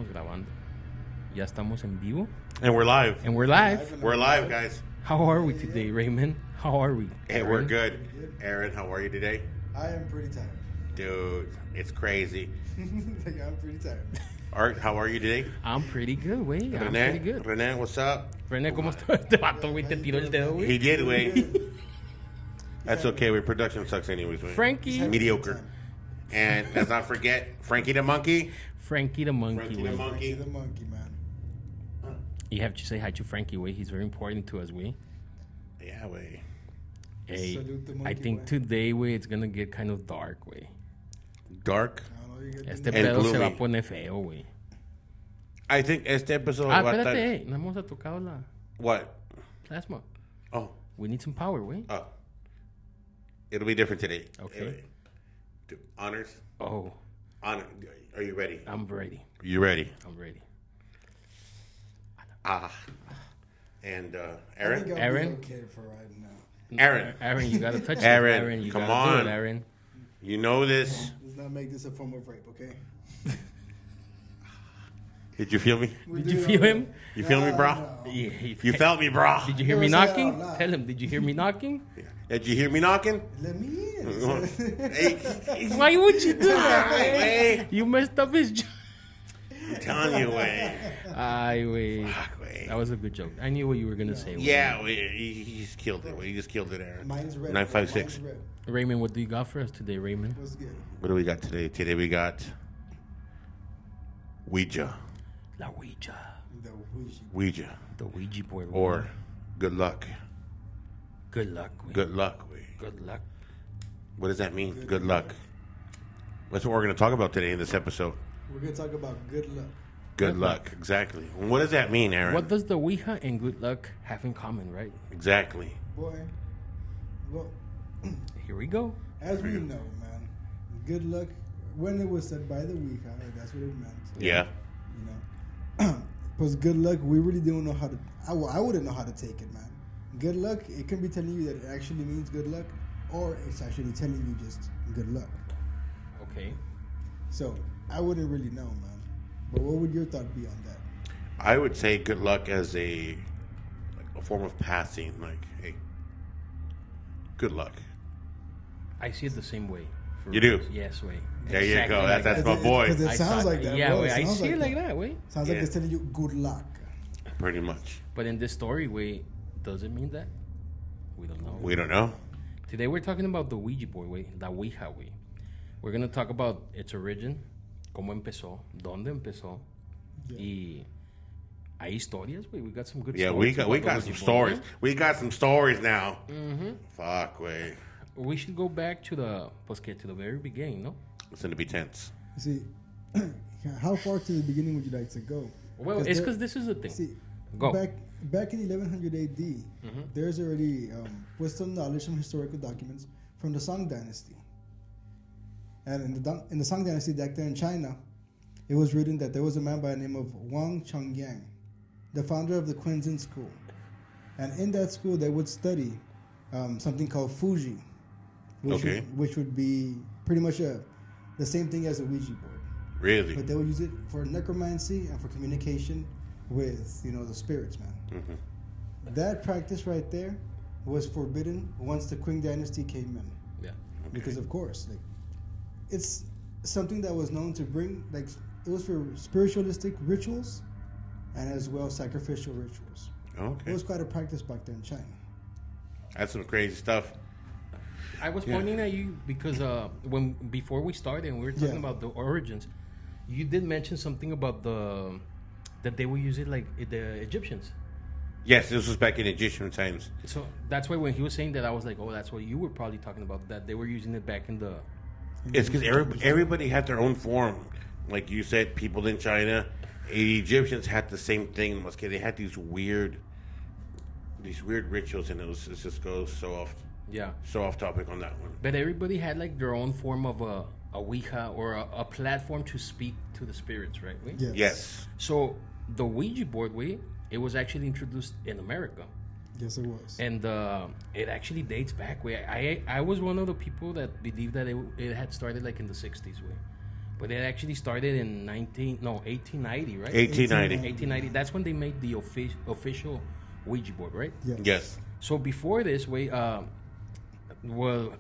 estamos grabando. Ya estamos en vivo. And we're live. And we're live. We're live, guys. How are we today, Raymond? How are we? Hey, we're good. Aaron, how are you today? I am pretty tired. Dude, it's crazy. I'm pretty tired. Art, how are you today? I'm pretty good, güey. I'm pretty good. René, what's up? René, ¿cómo está? Este vato, güey, te tiró el dedo, güey. He did, güey. That's okay, güey. Production sucks anyways, güey. Frankie. Mediocre. And let's not forget, Frankie the Monkey. Frankie the Monkey, Frankie the güey. Monkey. The monkey, man. You have to say hi to Frankie, güey. He's very important to us, güey. Yeah, güey. Hey, Salute the monkey, I think güey. today, güey, it's gonna get kind of dark, güey. Dark. I don't know, you get Este And pedo se va a gloomy. poner feo, güey. I think este episode Ah, va a estar... espérate, no hemos tocado la What? plasma. Oh. We need some power, güey. Oh. It'll be different today. Okay. Honors. Oh, Honor. Are you ready? I'm ready. You ready? I'm ready. And I Aaron? think I'll Aaron? be okay for right now. Aaron, You gotta touch Aaron, it. Aaron, you come gotta do on. it, Aaron. you know this. Let's not make this a form of rape, okay? Did you feel me? Did you feel him? You feel me, bro? No. Yeah, he- You felt me, bro? Did you hear me Say it out knocking? loud. Tell him. Did you hear me knocking? Did you hear me knocking? Let me in. Hey, Why would you do that? Hey. Man? You messed up his joke. I'm telling you, way. Ay, wait. Fuck, way. That was a good joke. I knew what you were gonna say. Yeah, he just killed it. He just killed it, Aaron. Mine's red. 956. Mine's red. Raymond, what do you got for us today, Raymond? What's good? What do we got today? Today we got Ouija. La Ouija. The Ouija. Ouija. The Ouija board. Or good luck. good luck. Güey. Good luck, way. Good luck. What does that mean? Good luck. That's what we're going to talk about today in this episode. We're going to talk about good luck. Good luck. Exactly. And what does that mean, Aaron? What does the Ouija and good luck have in common, right? Exactly. Boy, well, Here we go. as we know, man, good luck, when it was said by the Ouija, that's what it meant. Yeah. You know, because good luck, we really don't know how to. I wouldn't know how to take it, man. Good luck, it can be telling you that it actually means good luck, or it's actually telling you just good luck. Okay. So I wouldn't really know, man. But what would your thought be on that? I would say good luck as a form of passing. Like, hey, good luck. I see it the same way. For You do? reals. Yes, way. There you Exactly go. like That's that. my boy. Because it I sounds saw like that. Yeah, bro. way. I Sounds see it like that. that, way. Sounds Yeah. like it's telling you good luck. Pretty much. But in this story, way, does it mean that? We don't know. We don't know. Today we're talking about the Ouija board, way, la Ouija, way. We're gonna talk about its origin, cómo empezó, dónde empezó, Yeah. y hay historias, way. We got some good Yeah, stories. we about got the some Ouija stories. board, We got some stories now. Mm-hmm. Fuck, way. We should go back to the, to the very beginning, no? It's going to be tense. See, how far to the beginning would you like to go? Well, it's because this is the thing. See, Go. back in 1100 AD, there's already was some knowledge from historical documents from the Song Dynasty. And in the Song Dynasty back there in China, it was written that there was a man by the name of Wang Chongyang, the founder of the Quinzhen school. And in that school, they would study something called Fuji, which would be pretty much the same thing as a Ouija board. Really? But they would use it for necromancy and for communication with, the spirits, man. Mm-hmm. That practice right there was forbidden once the Qing dynasty came in. Yeah. Because, of course, it's something that was known to bring, it was for spiritualistic rituals and as well sacrificial rituals. Okay. It was quite a practice back there in China. That's some crazy stuff. I was pointing at you because before we started and we were talking about the origins, you did mention something about that they would use it like the Egyptians. Yes, this was back in Egyptian times. So that's why when he was saying that, I was like, oh, that's what you were probably talking about, that they were using it back in the... It's because everybody had their own form. Like you said, people in China, the Egyptians had the same thing. They had these weird rituals, and it just goes so off topic on that one. But everybody had like their own form of a Ouija or a platform to speak to the spirits, right? Wait? Yes. So the Ouija board, it was actually introduced in America. Yes, it was. And it actually dates back. I was one of the people that believed that it had started like in the 60s, But it actually started in 1890, right? 1890. 1890. That's when they made the official Ouija board, right? Yes. So before this, well,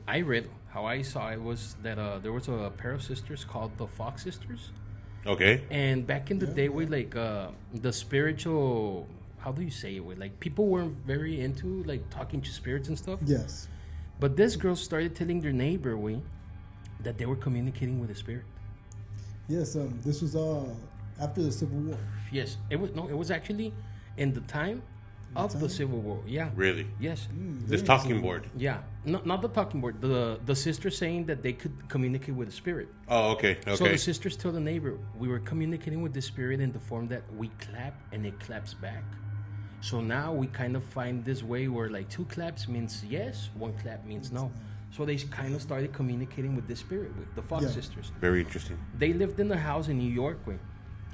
I read how I saw it was that there was a pair of sisters called the Fox sisters. Okay. And back in the day, the spiritual, how do you say it? Like people weren't very into like talking to spirits and stuff. Yes. But this girl started telling their neighbor that they were communicating with a spirit. Yes. This was after the Civil War. Yes, it was actually in the time of the Civil War. Yeah. Really? Yes. This talking board. Yeah. Not the talking board. The sister saying that they could communicate with a spirit. Oh, okay. Okay. So the sisters tell the neighbor, we were communicating with the spirit in the form that we clap and it claps back. So now we kind of find this way where like 2 claps means yes, 1 clap means no. So they kind of started communicating with the spirit, with the Fox sisters. Very interesting. They lived in a house in New York,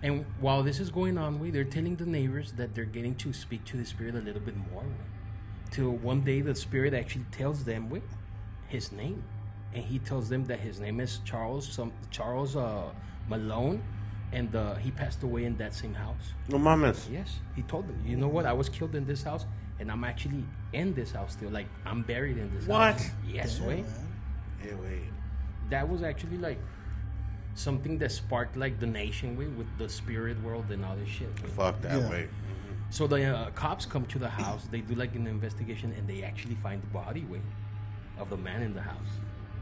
and while this is going on, they're telling the neighbors that they're getting to speak to the spirit a little bit more. Till one day the spirit actually tells them his name, and he tells them that his name is Charles Malone, and he passed away in that same house. No mames. Yes, he told them, you know what? I was killed in this house, and I'm actually in this house still. Like I'm buried in this house. What? Yes, wait. Hey, wait. That was actually like something that sparked like the nation with the spirit world and all this shit. Fuck that way. So the cops come to the house. They do like an investigation, and they actually find the body of the man in the house.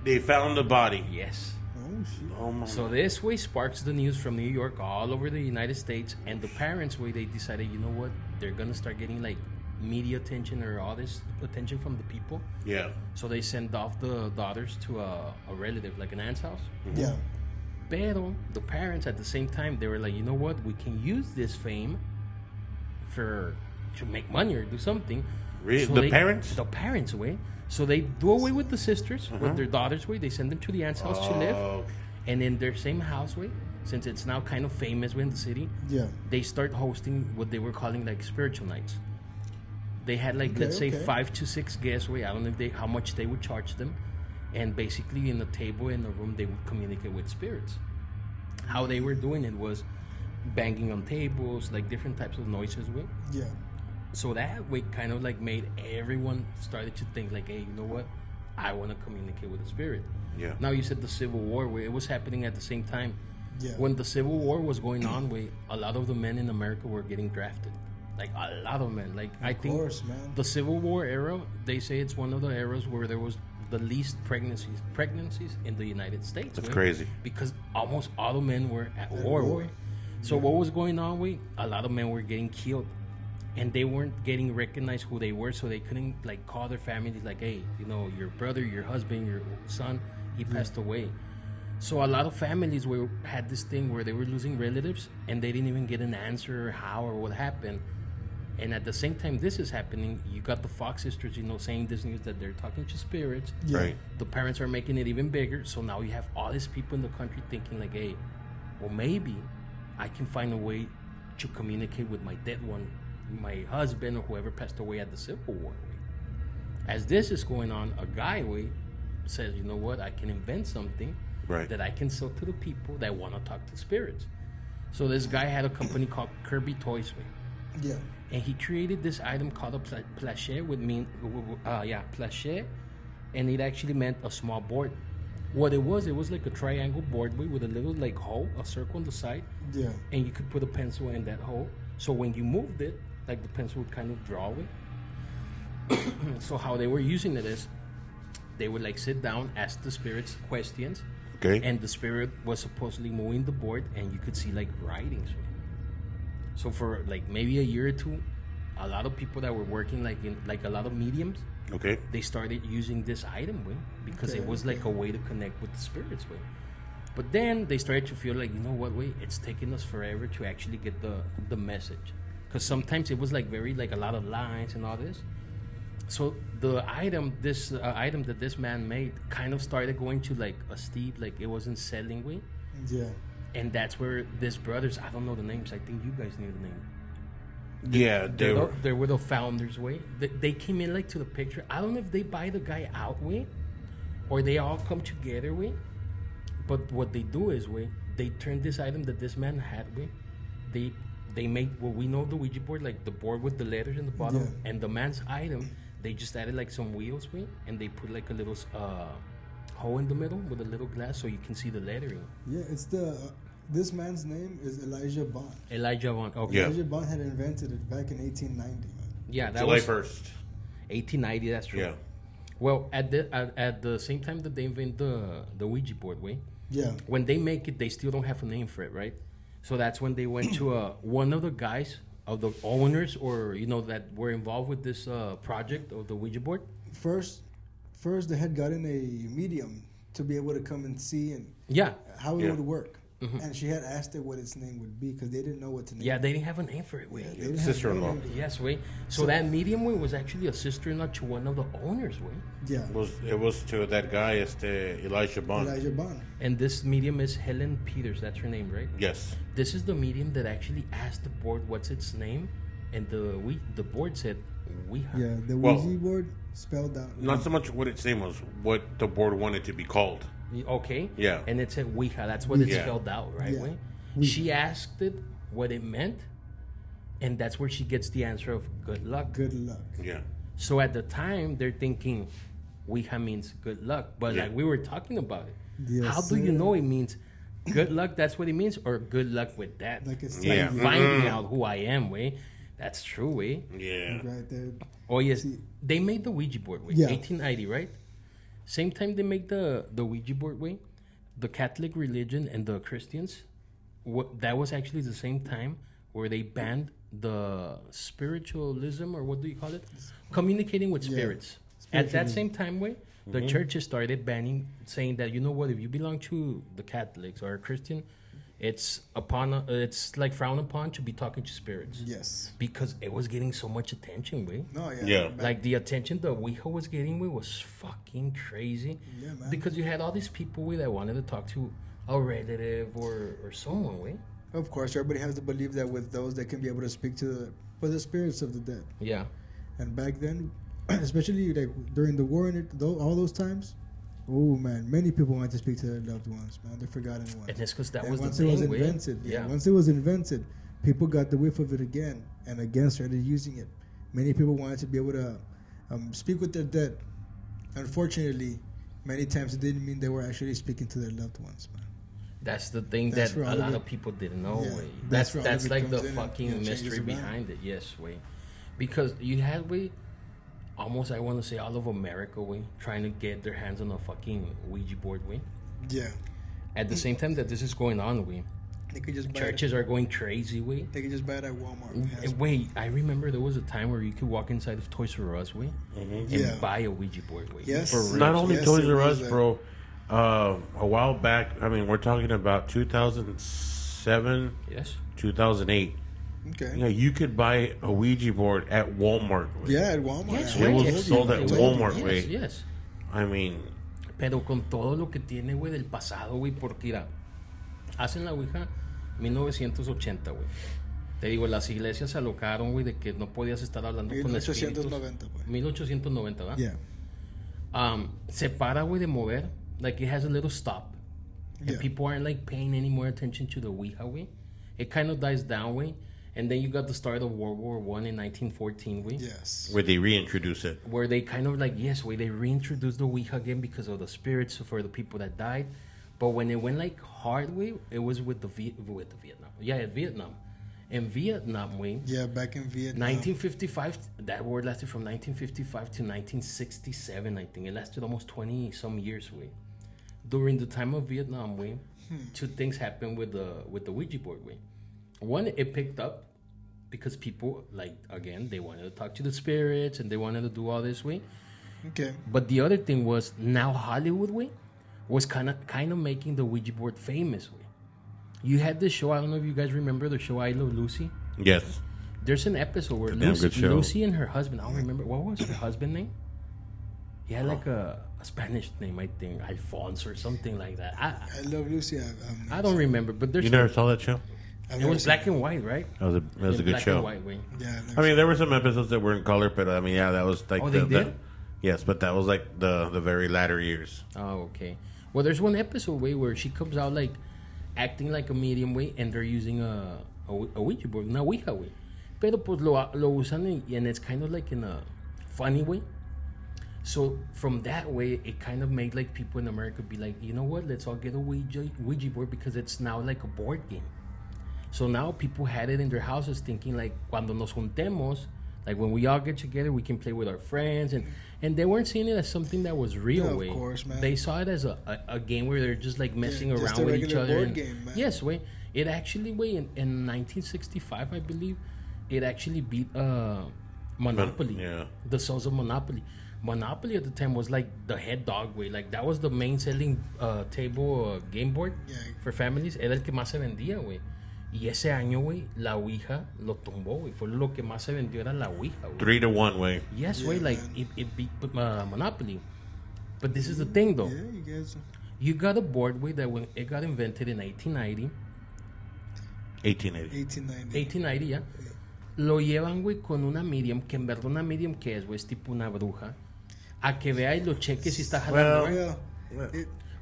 They found the body. Yes. Oh shit. Oh my. So this sparks the news from New York all over the United States, and the parents they decided, you know what, they're gonna start getting like media attention or all this attention from the people. Yeah. So they send off the daughters to a relative, like an aunt's house. Yeah. Pero the parents at the same time, they were like, you know what, we can use this fame to make money or do something. Really? So The parents? The parents, So they do away with the sisters, with their daughters, They send them to the aunt's house to live. And in their same house, since it's now kind of famous in the city, they start hosting what they were calling like spiritual nights. They had like, let's say 5 to 6 guests, I don't know how much they would charge them. And basically in the table, in the room, they would communicate with spirits. How they were doing it was banging on tables, like different types of noises, Yeah. So that way kind of like made everyone started to think like, hey, you know what? I want to communicate with the spirit. Yeah. Now you said the Civil War, it was happening at the same time. Yeah. When the Civil War was going on, a lot of the men in America were getting drafted. Like a lot of men. Like I think the Civil War era, they say it's one of the eras where there was the least pregnancies in the United States. That's crazy. Because almost all the men were at war. So what was going on? A lot of men were getting killed. And they weren't getting recognized who they were, so they couldn't like call their families like, hey, you know, your brother, your husband, your son, he passed away. So a lot of families had this thing where they were losing relatives, and they didn't even get an answer how or what happened. And at the same time this is happening, you got the Fox sisters, saying this news that they're talking to spirits. Yeah. Right. The parents are making it even bigger, so now you have all these people in the country thinking like, hey, well, maybe I can find a way to communicate with my dead one, my husband, or whoever passed away at the Civil War. As this is going on, a guy says, you know what, I can invent something that I can sell to the people that want to talk to spirits. So this guy had a company called Kirby Toys. Yeah. And he created this item called a plachet, plachet, and it actually meant a small board. What it was like a triangle board with a little like hole, a circle on the side. Yeah. And you could put a pencil in that hole. So when you moved it, like the pencil would kind of draw it. So how they were using it is, they would like sit down, ask the spirits questions. Okay. And the spirit was supposedly moving the board, and you could see like writings. So for like maybe a year or two, a lot of people that were working like in like a lot of mediums, they started using this item because it was like a way to connect with the spirits. But then they started to feel like, you know what, it's taking us forever to actually get the message. Because sometimes it was like very like a lot of lines and all this. So the item, this item that this man made, kind of started going to like a steep, like it wasn't selling. Yeah. And that's where these brothers, I don't know the names. I think you guys knew the name. Yeah, they were the founders. They came in like to the picture. I don't know if they buy the guy out or they all come together. But what they do is they turned this item that this man had with. They made what we know the Ouija board, like the board with the letters in the bottom, and the man's item. They just added like some wheels with, and they put like a little hole in the middle with a little glass so you can see the lettering. Yeah, it's this man's name is Elijah Bond. Elijah Bond. Okay. Yeah. Elijah Bond had invented it back in 1890. Man. Yeah, that July was 1st, 1890. That's true. Yeah. Well, at the same time that they invent the Ouija board, when they make it, they still don't have a name for it, right? So that's when they went to one of the guys of the owners, or that were involved with this project of the Ouija board. First, they had gotten a medium to be able to come and see and how it would work. Mm-hmm. And she had asked her what its name would be because they didn't know what to name. Yeah, they didn't have a name for it. Sister-in-law. Yes, So that medium was actually a sister-in-law to one of the owners. Yeah, it was to that guy, Elijah Bond. Elijah Bond. And this medium is Helen Peters. That's her name, right? Yes. This is the medium that actually asked the board what's its name, and the board said Ouija. Yeah, the Ouija board spelled out. Not so much what its name was, what the board wanted to be called. Okay. Yeah. And it said Ouija. That's what it spelled out, right? Yeah. She asked it what it meant, and that's where she gets the answer of good luck. Good luck. Yeah. So at the time, they're thinking Ouija means good luck. But like we were talking about it. Yes, how do you know it means good luck? That's what it means? Or good luck with that? Like it's finding out who I am, That's true, Yeah. Right there. Oh, yes. They made the Ouija board, 1890, right? Same time they make the Ouija board, the Catholic religion and the Christians, that was actually the same time where they banned the spiritualism, or what do you call it? Communicating with spirits. At that same time, the churches started banning, saying that, you know what, if you belong to the Catholics or a Christian, it's like frowned upon to be talking to spirits. Yes. Because it was getting so much attention, No, yeah. Like the attention the Ouija was getting, was fucking crazy. Yeah, man. Because you had all these people, that wanted to talk to a relative or someone, Of course, everybody has to believe that with those, they can be able to speak to the spirits of the dead. Yeah. And back then, especially like during the war and all those times, oh man, many people wanted to speak to their loved ones, man. They're forgotten ones. And it's because that was once the thing, it was invented, once it was invented, people got the whiff of it again and again started using it. Many people wanted to be able to speak with their dead. Unfortunately, many times it didn't mean they were actually speaking to their loved ones, man. That's the thing that a lot of people didn't know, That's like the fucking mystery behind it, because you had, almost, I want to say, all of America, trying to get their hands on a fucking Ouija board, Yeah. At the same time that this is going on, they could just churches are going crazy, They could just buy it at Walmart. I remember there was a time where you could walk inside of Toys R Us, and buy a Ouija board, Yes. For real. Not only Toys R Us, bro. A while back, I mean, we're talking about 2007, 2008. Okay. You could buy a Ouija board at Walmart. Yeah, at Walmart. Yes, it was sold at Walmart, Yes. I mean, pero con todo lo que tiene, del pasado, porque mira, hacen la Ouija 1980, Te digo, las iglesias se alocaron, de que no podías estar hablando con espíritus. 1890, 1890, ¿verdad? Yeah. Se para, de mover. Like, it has a little stop. And people aren't, paying any more attention to the Ouija, It kind of dies down, And then you got the start of World War I in 1914, Yes. Where they reintroduce it. Where they kind of they reintroduced the Ouija again because of the spirits for the people that died. But when it went hard, it was with the Vietnam. Yeah, Vietnam. In Vietnam, Yeah, back in Vietnam. 1955, that war lasted from 1955 to 1967, I think. It lasted almost 20-some years, During the time of Vietnam, two things happened with the Ouija board, One, it picked up because people, again, they wanted to talk to the spirits and they wanted to do all this, Okay. But the other thing was, now Hollywood, was kind of making the Ouija board famous, You had this show, I don't know if you guys remember the show I Love Lucy. Yes. There's an episode where Lucy and her husband, I don't remember, what was her husband's name? He had a Spanish name, I think, Alfonso or something like that. I Love Lucy. I don't remember, but there's... You never saw that show? It was black and white, right? It was a good show. Black and white, Yeah. I mean, there were some episodes that were in color, but I mean, that was like they did? Yes, but that was the very latter years. Oh, okay. Well, there's one episode where she comes out acting like a medium way, and they're using a Ouija board, una Ouija way. Pero pues lo usan and it's kind of like in a funny way. So from that way, it kind of made like people in America be like, you know what? Let's all get a Ouija board because it's now like a board game. So now people had it in their houses thinking like, cuando nos juntemos, like when we all get together, we can play with our friends. And they weren't seeing it as something that was real, way. Of course, man. They saw it as a game where they're just like messing around with each other. Board game, man. Yes, way. It actually, way, in 1965, I believe, it actually beat Monopoly. Yeah. The sales of Monopoly. Monopoly at the time was like the head dog, way. Like that was the main selling table game board for families. Era el que más se vendía, güey. Y ese año, güey, la Ouija lo tumbó, güey. Fue lo que más se vendió era la Ouija, güey. 3-1, way. Yes, güey, like it beat Monopoly. But this is the thing, though. Yeah, you guys. You got a board, way, that when it got invented in 1890. 1890, ya. Lo llevan, güey, con una medium, que en verdad una medium que es, güey, es tipo una bruja, a que vea y lo cheque si está jalando,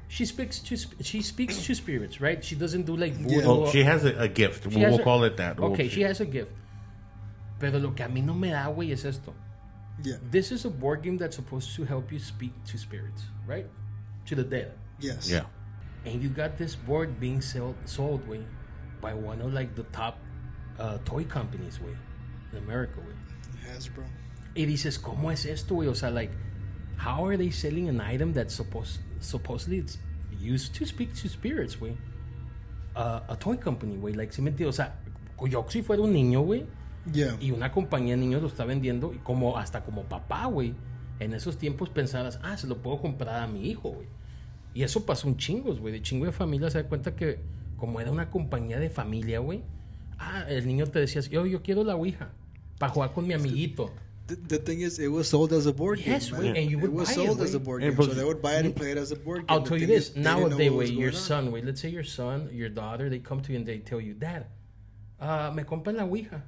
She speaks to spirits, right? She doesn't do like voodoo. Oh, she has a gift. We'll call it that. Okay, she has a gift. Pero lo que a mí no me da, güey, es esto. Yeah. This is a board game that's supposed to help you speak to spirits, right? To the dead. Yes. Yeah. And you got this board being sold, güey, by one of like the top toy companies, güey, in America, güey. Hasbro. Y dices, ¿cómo es esto, güey? O sea, like, how are they selling an item that's supposedly it's used to speak to spirits, güey? A toy company, güey. Like, ¿sí me entiendes? O sea, yo si fuera un niño, güey, y una compañía de niños lo está vendiendo, y como hasta como papá, güey, en esos tiempos pensabas, se lo puedo comprar a mi hijo, güey. Y eso pasó un chingos, güey. De chingo de familia se da cuenta que como era una compañía de familia, güey, el niño te decía, yo quiero la Ouija para jugar con mi amiguito. The thing is, it was sold as a board game. Yes, and you would it was buy sold it, as a board game, so they would buy it and play it as a board game. I'll tell you this, nowadays, wait, your son, wait, let's say your son, your daughter, they come to you and they tell you, Dad, me compran la Ouija.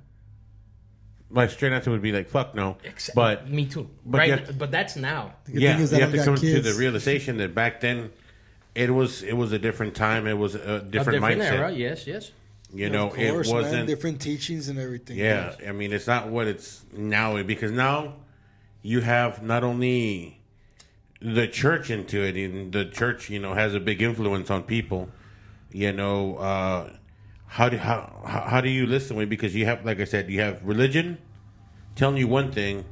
My straight answer would be like, fuck no. Exactly. But me too. But right? But that's now. You have to come to the realization that back then, it was a different time. It was a different mindset. Era, yes. You know, course, it wasn't man, different teachings and everything. Yeah, I mean, it's not what it's now, because now you have not only the church into it, and the church, you know, has a big influence on people. You know, how do you listen? Because you have, like I said, you have religion telling you one thing,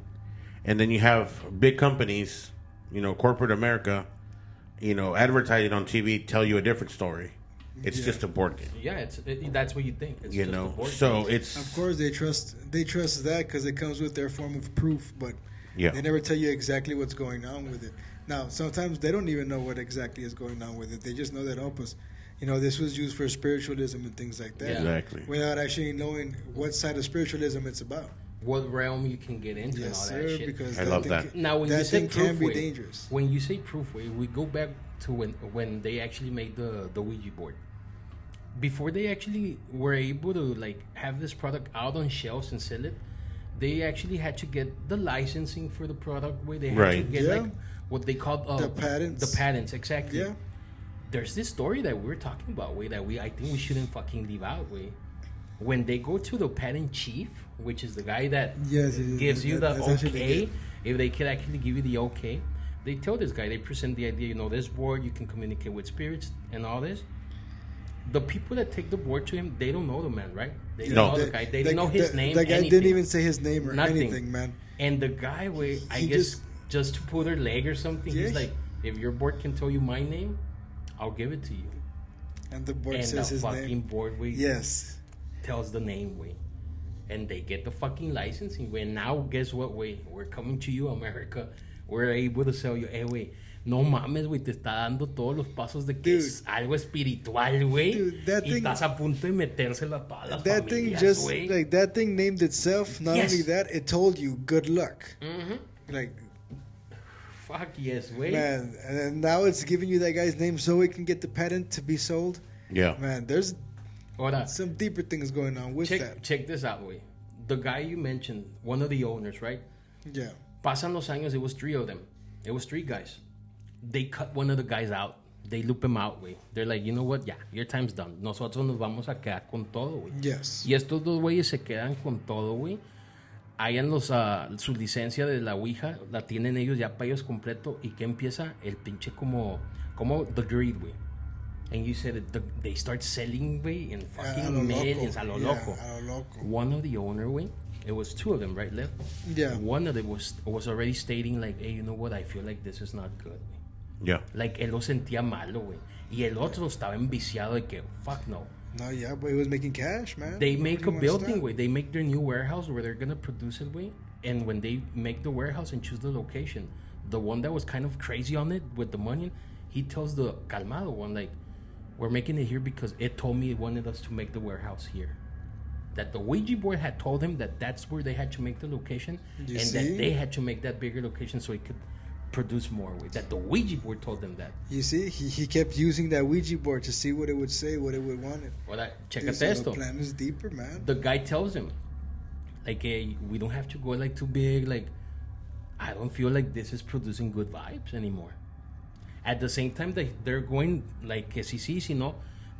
and then you have big companies, you know, corporate America, you know, advertising on TV tell you a different story. It's just a board game. Yeah, that's what you think. It's you just know, a board so game. it's of course they trust that because it comes with their form of proof, but they never tell you exactly what's going on with it. Now, sometimes they don't even know what exactly is going on with it. They just know that this was used for spiritualism and things like that. Yeah. Exactly. Without actually knowing what side of spiritualism it's about. What realm you can get into and all that shit. Because I love that. Now, when that you say thing proof can be way, dangerous. When you say proof way, we go back to when they actually made the Ouija board. Before they actually were able to like have this product out on shelves and sell it, they actually had to get the licensing for the product. Where they had to get like what they called the patents. The patents, exactly. Yeah. There's this story that we're talking about, way that I think we shouldn't fucking leave out, way. When they go to the patent chief, which is the guy that gives you the okay, if they can actually give you the okay, they tell this guy, they present the idea, this board, you can communicate with spirits and all this. The people that take the board to him, they don't know the man, right? They don't know the guy. They don't know his name. The guy anything. didn't even say his name or Nothing. anything, man. And the guy, I guess, just to pull their leg or something, he's like, if your board can tell you my name, I'll give it to you. And the board says his name. And the fucking board, tells the name, and they get the fucking licensing, and now guess what, we're coming to you, America. We're able to sell you, no mames, güey, te está dando todos los pasos de que es algo espiritual, güey. Y estás a punto de metérselo a todas las familias, thing just, güey. like, that thing named itself, not only that, it told you, good luck. Mm-hmm. Like, fuck yes, güey. Man, and now it's giving you that guy's name so it can get the patent to be sold. Yeah. Man, there's some deeper things going on with that. Check this out, güey. The guy you mentioned, one of the owners, right? Yeah. Pasan los años, it was 3 of them. It was 3 guys. They cut one of the guys out. they loop him out, güey. They're like, you know what, ya, your time's done. Nosotros nos vamos a quedar con todo, güey. Yes. Y estos dos güeyes se quedan con todo, güey. Hayan su licencia de la Ouija, la tienen ellos ya para ellos completo. ¿Y qué empieza? El pinche como the greed, güey. And you said they start selling, güey, in fucking millions, a lo loco. A lo loco. One of the owner, güey, it was two of them, right, left? Yeah. One of them was already stating, like, hey, you know what, I feel like this is not good, güey. Yeah. Like, él lo sentía malo, güey. Y el otro estaba enviciado de que, fuck no. No, yeah, but he was making cash, man. They make a building, güey. They make their new warehouse where they're going to produce it, güey. And when they make the warehouse and choose the location, the one that was kind of crazy on it with the money, he tells the calmado one, like, we're making it here because it told me it wanted us to make the warehouse here. That the Ouija board had told him that that's where they had to make the location. That they had to make that bigger location so it could produce more, way. That the Ouija board told them that. You see, he kept using that Ouija board to see what it would say, what it would want. Checate esto. The plan is deeper, man. The guy tells him, like, hey, we don't have to go like too big. Like, I don't feel like this is producing good vibes anymore. At the same time, they're going like que si no,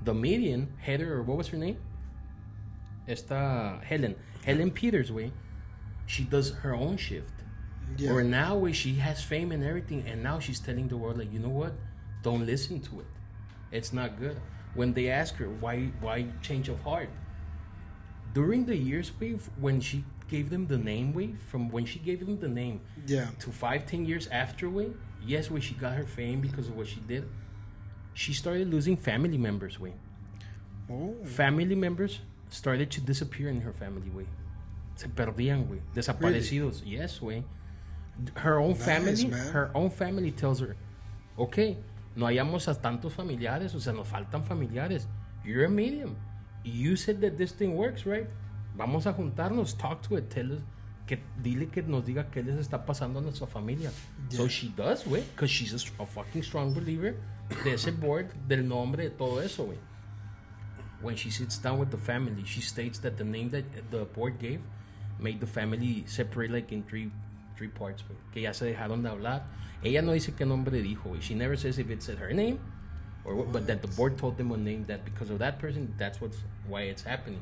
the median Heather, or what was her name? Helen Peters, way. She does her own shift. Yeah. Or now, way, she has fame and everything, and now she's telling the world, like, you know what? Don't listen to it. It's not good. When they ask her why change of heart, during the years, way, when she gave them the name, way, from when she gave them the name, to 5-10 years after, way, yes, way, she got her fame because of what she did. She started losing family members, way. Oh. Family members started to disappear in her family, way. Se perdían, güey. Desaparecidos. Really? Yes, güey. Her own family tells her, okay, no hallamos a tantos familiares, o sea, nos faltan familiares. You're a medium. You said that this thing works, right? Vamos a juntarnos, talk to it, tell us, dile que nos diga qué les está pasando a nuestra familia. Yeah. So she does, güey, because she's a fucking strong believer de ese board, del nombre, de todo eso, güey. When she sits down with the family, she states that the name that the board gave made the family separate like in three parts, güey. Que ya se dejaron de hablar. Ella no dice qué nombre dijo, güey. She never says if it said her name, or what, but that the board told them a name that because of that person, that's why it's happening.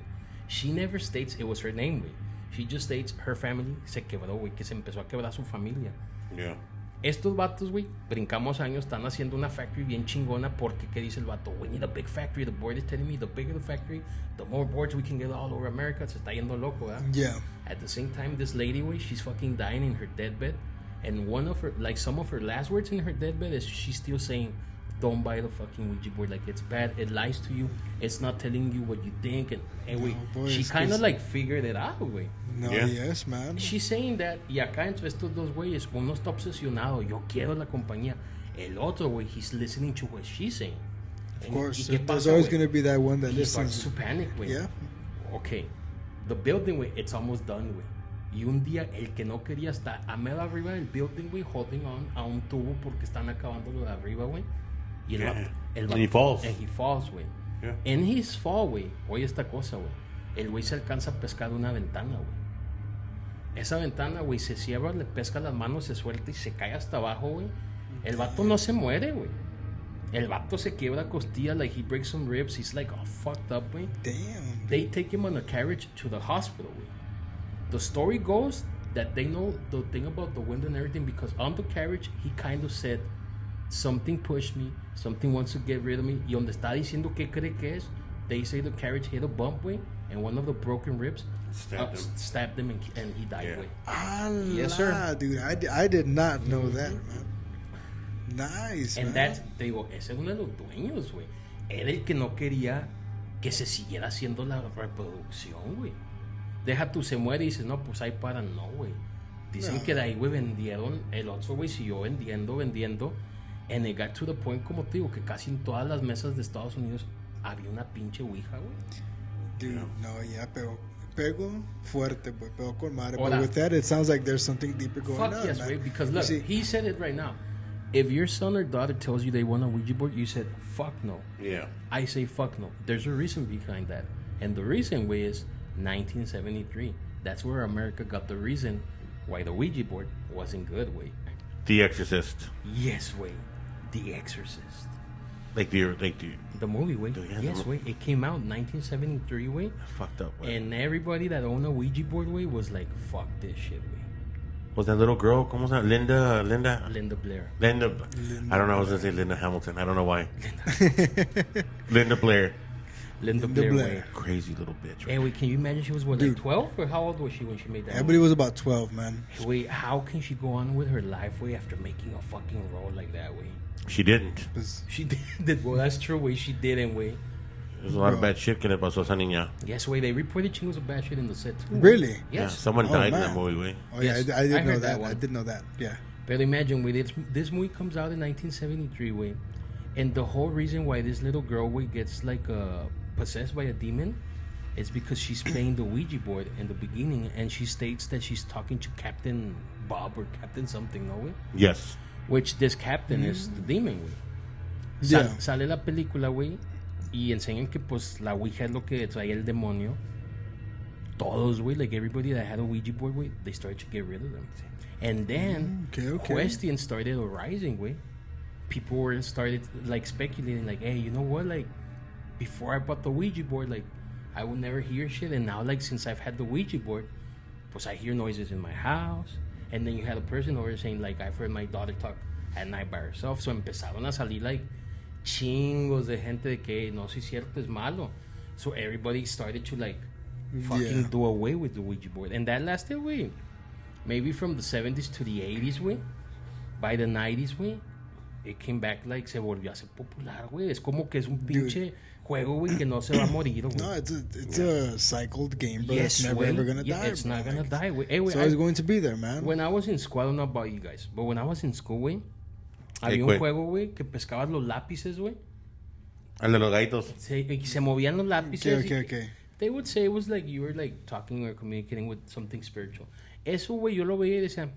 She never states it was her name, güey. She just states her family se quebró, güey, que se empezó a quebrar su familia. Yeah. Estos vatos, güey, brincamos años, están haciendo una factory bien chingona porque, ¿qué dice el vato? We need a big factory. The board is telling me the bigger the factory, the more boards we can get all over America. Se está yendo loco, ¿verdad? Yeah. At the same time, this lady, güey, she's fucking dying in her deathbed. And one of her, like some of her last words in her deathbed is she's still saying, don't buy the fucking Ouija board. Like, it's bad. It lies to you. It's not telling you what you think. And güey, she kind of like figured it out, güey. No, yeah. Yes, man. She's saying that, y acá entre estos dos güeyes, uno está obsesionado, yo quiero la compañía. El otro, güey, he's listening to what she's saying. Of course, there's always going to be that one that listens. He starts to panic, güey. Yeah. Okay, the building, güey, it's almost done, güey. Y un día, el que no quería estar a medio arriba del building, güey, holding on a un tubo porque están acabando lo de arriba, güey. Y and he falls. And he falls, güey. Yeah. En his fall, güey, oye esta cosa, güey. El güey se alcanza a pescar una ventana, güey. Esa ventana, güey, se cierra, le pesca las manos, se suelta y se cae hasta abajo, güey. El vato no se muere, güey. El vato se quiebra costillas, like he breaks some ribs. He's like all fucked up, güey. Damn. They take him on a carriage to the hospital, güey. The story goes that they know the thing about the wind and everything because on the carriage, he kind of said, something pushed me, something wants to get rid of me. Y donde está diciendo qué cree que es, they say the carriage hit a bump, güey, and one of the broken ribs stabbed him and he died, güey. Yeah. Yes, sir. Dude, I did not know that, man. Nice, and man. that's, te digo, ese es uno de los dueños, güey. Era el que no quería que se siguiera haciendo la reproducción, güey. Deja tú, se muere y dices, no, pues ahí paran. No, güey. Dicen que de ahí, güey, vendieron. El otro, güey, siguió vendiendo. And it got to the point, como te digo, que casi en todas las mesas de Estados Unidos había una pinche Ouija, güey. Dude, no, yeah, pego fuerte, boy, pego con madre. But with that, it sounds like there's something deeper going on. Fuck yes, man. Way, because look, he said it right now. If your son or daughter tells you they want a Ouija board, you said, fuck no. Yeah. I say fuck no. There's a reason behind that. And the reason, way, is 1973. That's where America got the reason why the Ouija board wasn't good, way. The Exorcist. Yes, way. The Exorcist. The movie, way. Yes, way. It came out in 1973, way. Fucked up, way. And everybody that owned a Ouija board, way, was like, fuck this shit, way. Was that little girl? ¿Cómo se llama? Linda Blair. I don't know. I was going to say Linda Hamilton. I don't know why. Linda Blair. Linda Blair. Way. Crazy little bitch. Hey, wait, can you imagine she was, what, like 12? Or how old was she when she made that Everybody was about 12, man. Wait, how can she go on with her life, way, after making a fucking role like that, way? She didn't. She did. Well, that's true, way. She didn't, way. There's a lot of bad shit que le pasó a esa niña. Yes, way. They reported chingos of bad shit in the set, too. Really? Yes. Yeah, someone died in that movie, way. Oh, yeah, Yes, I didn't know heard that. one. I didn't know that. Yeah. But imagine, way, this movie comes out in 1973, way. And the whole reason why this little girl, way, gets, like, possessed by a demon is because she's playing the Ouija board in the beginning. And she states that she's talking to Captain Bob or Captain something, no, way? Yes. Which this captain is the demon, güey. Sale la película, güey, y enseñan que pues la Ouija es lo que traía el demonio. Todos, güey, like everybody that had a Ouija board, güey, they started to get rid of them. And then questions started arising, güey. People were started like speculating, like, hey, you know what, like, before I bought the Ouija board, like, I would never hear shit, and now, like, since I've had the Ouija board, pues I hear noises in my house. And then you had a person over saying, like, I've heard my daughter talk at night by herself. So empezaron a salir, like, chingos de gente de que no, si cierto, es malo. So everybody started to, like, fucking do away with the Ouija board. And that lasted, way, maybe from the 70s to the 80s, way. By the 90s, way, it came back, like, se volvió a ser popular, güey. Es como que es un pinche juego, güey, que no se va a morir, güey. No, it's a cycled game, bro. Yes, it's never ever gonna die. It's not gonna die, güey. Hey, it's always going to be there, man. When I was in school, I don't know about you guys, but when I was in school, güey, había un juego, güey, que pescabas los lápices, güey. El de los gaitos. Se movían los lápices. Okay. They would say it was like you were, like, talking or communicating with something spiritual. Eso, güey, yo lo veía y decía,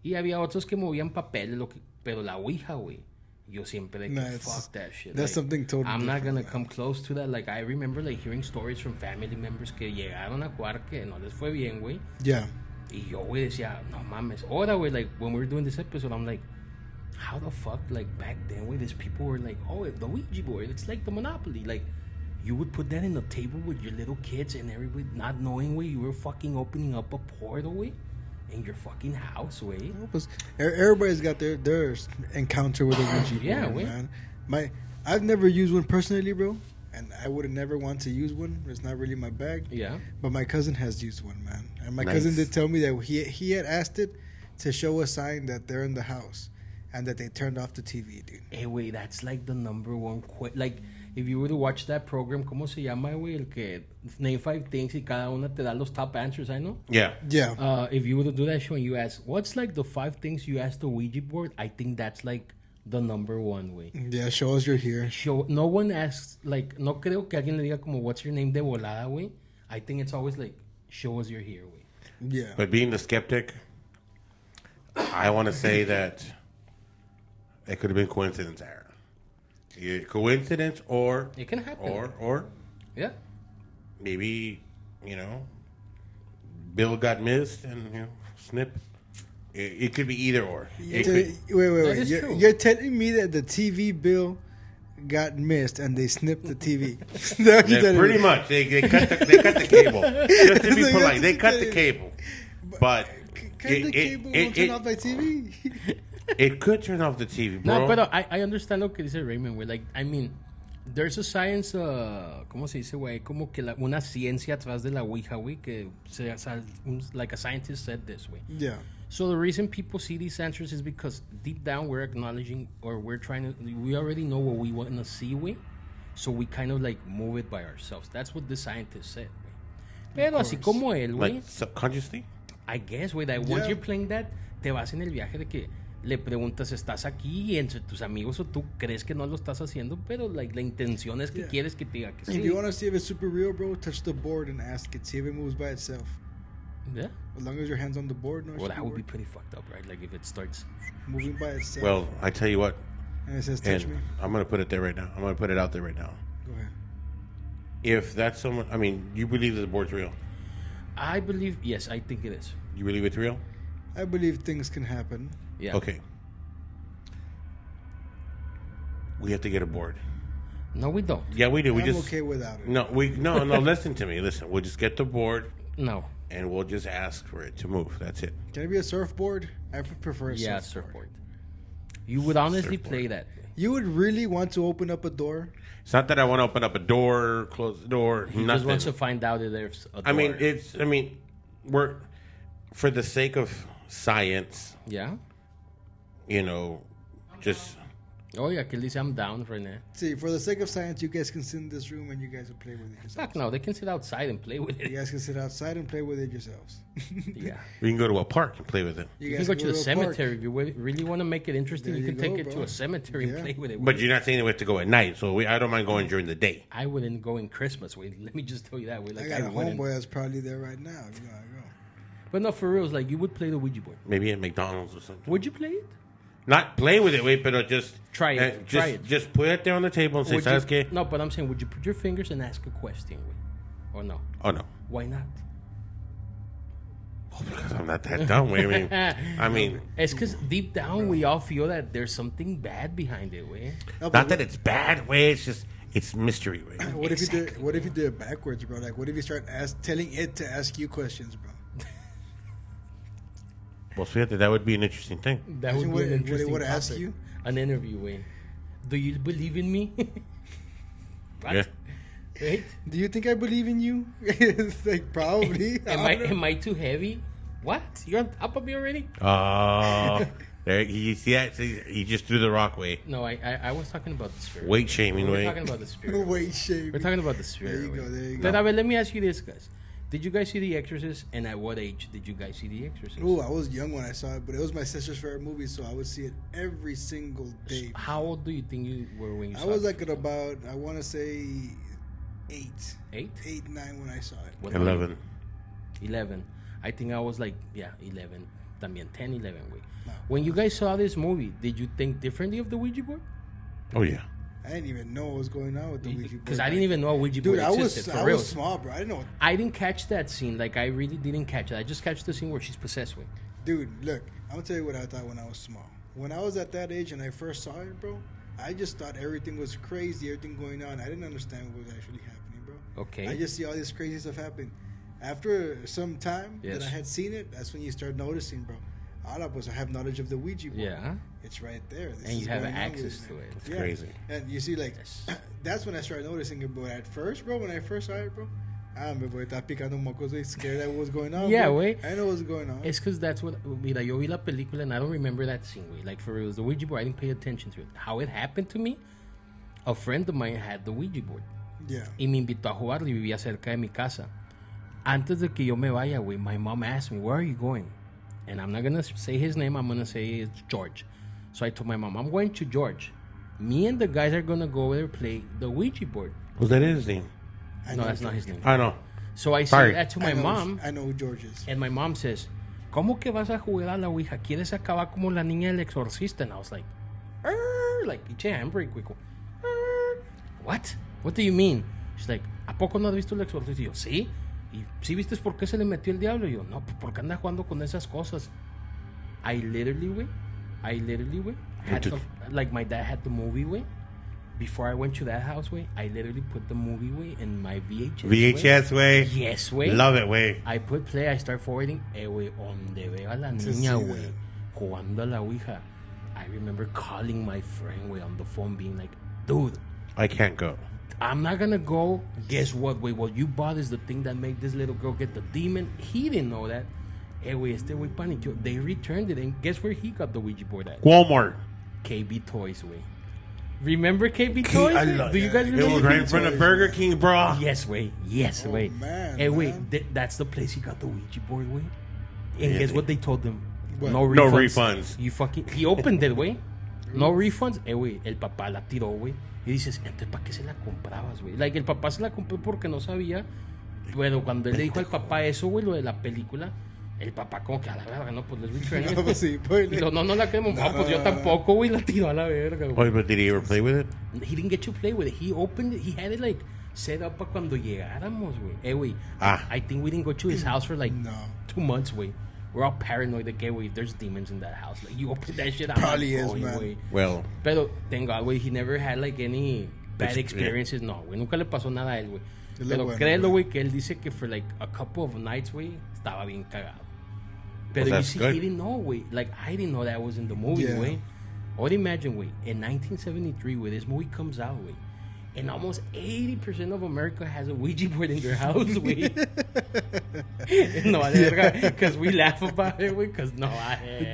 Y había otros que movían papeles, pero la Ouija, güey. Yo siempre, like, fuck that shit. That's like, something totally I'm not gonna man. come close to that. Like, I remember, like, hearing stories from family members que llegaron a jugar que no les fue bien, güey. Yeah. Y yo, güey, decía, no mames. Ahora, güey, like, when we were doing this episode, I'm like, how the fuck, like, back then, güey, these people were like, oh, the Ouija board, it's like the Monopoly. Like, you would put that in the table with your little kids and everybody not knowing, güey, you were fucking opening up a portal, güey. In your fucking house, way. Everybody's got their encounter with a Ouija board, man. I've never used one personally, bro, and I would have never want to use one. It's not really my bag. Yeah. But my cousin has used one, man, and my cousin did tell me that he had asked it to show a sign that they're in the house and that they turned off the TV, dude. Hey, wait, that's like the number one like. If you were to watch that program, ¿cómo se llama, güey? El que name 5 things y cada una te da los top answers, I know? Yeah. If you were to do that show and you ask, what's like the 5 things you asked the Ouija board? I think that's like the number one, way. Yeah, show us you're here. No one asks, like, no creo que alguien le diga como, what's your name de volada, güey? I think it's always like, show us you're here, güey. Yeah. But being the skeptic, I want to say that it could have been coincidence, Aaron. Coincidence, or it can happen, or yeah, maybe, you know, Bill got missed and snip. It could be either or. Wait. You're telling me that the TV bill got missed and they snipped the TV? Pretty much. They cut the cable. Just to be polite, they cut the cable. But can the cable turn off my TV? It could turn off the TV, bro. No, but I understand lo que dice Raymond, güey. Like, I mean, there's a science, ¿cómo se dice, güey? Como que una ciencia atrás de la Ouija, güey, que like a scientist said this, güey. Yeah. So the reason people see these answers is because deep down we're acknowledging, or we already know what we want to see, güey. So we kind of, like, move it by ourselves. That's what the scientist said, güey. Pero así como él, güey. Like subconsciously? I guess, güey, that once you're playing that, te vas en el viaje de que le preguntas, ¿estás aquí? Y entre tus amigos o tú crees que no lo estás haciendo, pero, like, la intención es que quieres que te diga que sí. If you want to see if it's super real, bro, touch the board and ask it. See if it moves by itself. Yeah. As long as your hand's on the board, no. Well, that would be pretty fucked up, right? Like, if it starts moving by itself. Well, I tell you what. And it says, touch me. I'm going to put it there right now. I'm going to put it out there right now. Go ahead. If that's someone, I mean, you believe that the board's real? I believe, yes, I think it is. You believe it's real? I believe things can happen. Yeah. Okay. we have to get a board. No, we don't. Yeah, we do. I'm okay without it. No, listen to me. Listen, we'll just get the board. No. And we'll just ask for it to move. That's it. Can it be a surfboard? I prefer a surfboard. You would honestly play that. You would really want to open up a door? It's not that I want to open up a door, close the door. He just wants to find out if there's a door. We're for the sake of science. Yeah. Just. Oh, yeah, que dice I'm down for that. See, for the sake of science, you guys can sit in this room and you guys will play with it yourselves. Fuck no, they can sit outside and play with it. You guys can sit outside and play with it yourselves. Yeah. We can go to a park and play with it. You can go to the cemetery. If you really want to make it interesting, you can take it to a cemetery and play with it. But you're not saying we have to go at night, so I don't mind going during the day. I wouldn't go in Christmas. Let me just tell you that. I got a homeboy that's probably there right now. You know, I go. But no, for real, it's like you would play the Ouija board. Maybe at McDonald's or something. Would you play it? Not play with it, but just try it. Just put it there on the table and say, "¿Sabes qué?" No, but I'm saying, would you put your fingers and ask a question, or no? Oh no. Why not? Oh, because I'm not that dumb. I mean, it's because deep down we all feel that there's something bad behind it. Not that it's bad. It's just it's mystery. What if you did it backwards, bro? Like, what if you start telling it to ask you questions, bro? Well, fíjate, that would be an interesting thing. That would be an interesting What ask you? An interview, Do you believe in me? What? Yeah. Right? Do you think I believe in you? It's like, probably. Am I too heavy? What? You're on top of me already? Oh. There, you see that? He just threw the rock way. No, I was talking about the spirit. Weight shaming way. We're talking about the spirit. Weight shaming. We're talking about the spirit. There you go. But let me ask you this, guys. Did you guys see The Exorcist? And at what age did you guys see The Exorcist? Oh, I was young when I saw it, but it was my sister's favorite movie, so I would see it every single day. How old do you think you were when you saw it? I was like at about, I want to say, 8. 8? 8, 9 when I saw it. 11. 11. I think I was like, 11. También 10, 11, wait. No. When you guys saw this movie, did you think differently of the Ouija board? Oh, yeah. I didn't even know what was going on with the Ouija board. Because I didn't even know a Ouija board existed. I was small, bro. I didn't know. I didn't catch that scene. Like, I really didn't catch it. I just catched the scene where she's possessed with. Dude, look. I'm going to tell you what I thought when I was small. When I was at that age and I first saw it, bro, I just thought everything was crazy, everything going on. I didn't understand what was actually happening, bro. Okay. I just see all this crazy stuff happen. After some time that I had seen it, that's when you start noticing, bro. All of us have knowledge of the Ouija board. Yeah. It's right there. And you have access to it. It's crazy. And you see, like, that's when I started noticing it, but at first, bro, when I first saw it, bro, me voy a estar picando mocos, scared at what was going on. Yeah, bro. wait. I know what's going on. It's because that's what, mira, yo vi la película and I don't remember that scene, way. Like, for real, the Ouija board, I didn't pay attention to it. How it happened to me, a friend of mine had the Ouija board. Yeah. Y me invitó a jugar y vivía cerca de mi casa. Antes de que yo me vaya, güey, my mom asked me, where are you going? And I'm not going to say his name. I'm going to say it's George. So I told my mom, I'm going to George. Me and the guys are going to go over there and play the Ouija board. Was that his name? No, that's not his name. I know. So I said that to my mom. I know who George is. And my mom says, ¿Cómo que vas a jugar a la Ouija? ¿Quieres acabar como la niña del exorcista? And I was like, like, pinche handbrake, quick. What? What do you mean? She's like, ¿a poco no has visto el exorcista? Y yo, sí. ¿Y sí viste por qué se le metió el diablo? Y yo, no, pues porque anda jugando con esas cosas. I literally, had the, like my dad had the movie, way. Before I went to that house, way, I literally put the movie, way, in my VHS way. Yes, way. Love it, way. I put play, I start forwarding, way, donde veo a la niña, way, jugando a la Ouija. I remember calling my friend, way, on the phone, being like, dude, I can't go. I'm not gonna go. Guess what, way? What you bought is the thing that made this little girl get the demon. He didn't know that. Way, este way paniqueó. They returned it, and guess where he got the Ouija board at? Walmart. KB Toys, way. Remember KB Toys? Do you guys remember? It was right in front of Burger King, bro. Yes, way. Yes, way. Man, hey, wait. That's the place he got the Ouija board, way. And guess what they told him? What? No refunds. You fucking. He opened it, way. No refunds. Wey, el papá la tiró, güey. Y dices, entonces, ¿para qué se la comprabas, güey? Like, el papá se la compró porque no sabía. Pero cuando él le dijo al papá eso, güey, lo de la película, el papá como que a la verga, no, pues les return it. No, sí, pues, no la queremos. No, pues yo tampoco, güey, la tiró a la verga, güey. Oh, but did he ever play with it? He didn't get to play with it. He opened it. He had it, like, set up para cuando llegáramos, güey. Güey, I think we didn't go to his house for, like, 2 months, güey. we're all paranoid that, güey, there's demons in that house. Like, you open that shit, I'm Probably like, is, man. Güey. Well. Pero, thank God, güey, he never had, like, any bad experiences. No, güey, nunca le pasó nada a él, güey. Pero créelo, güey, que él dice que for, like, a couple of nights, güey, estaba bien cagado. Pero you see, he didn't know, güey. Like, I didn't know that was in the movie, güey. Or imagine, güey, in 1973, güey, this movie comes out, güey. And almost 80% of America has a Ouija board in their house, güey. No, because we laugh about it, güey, because no,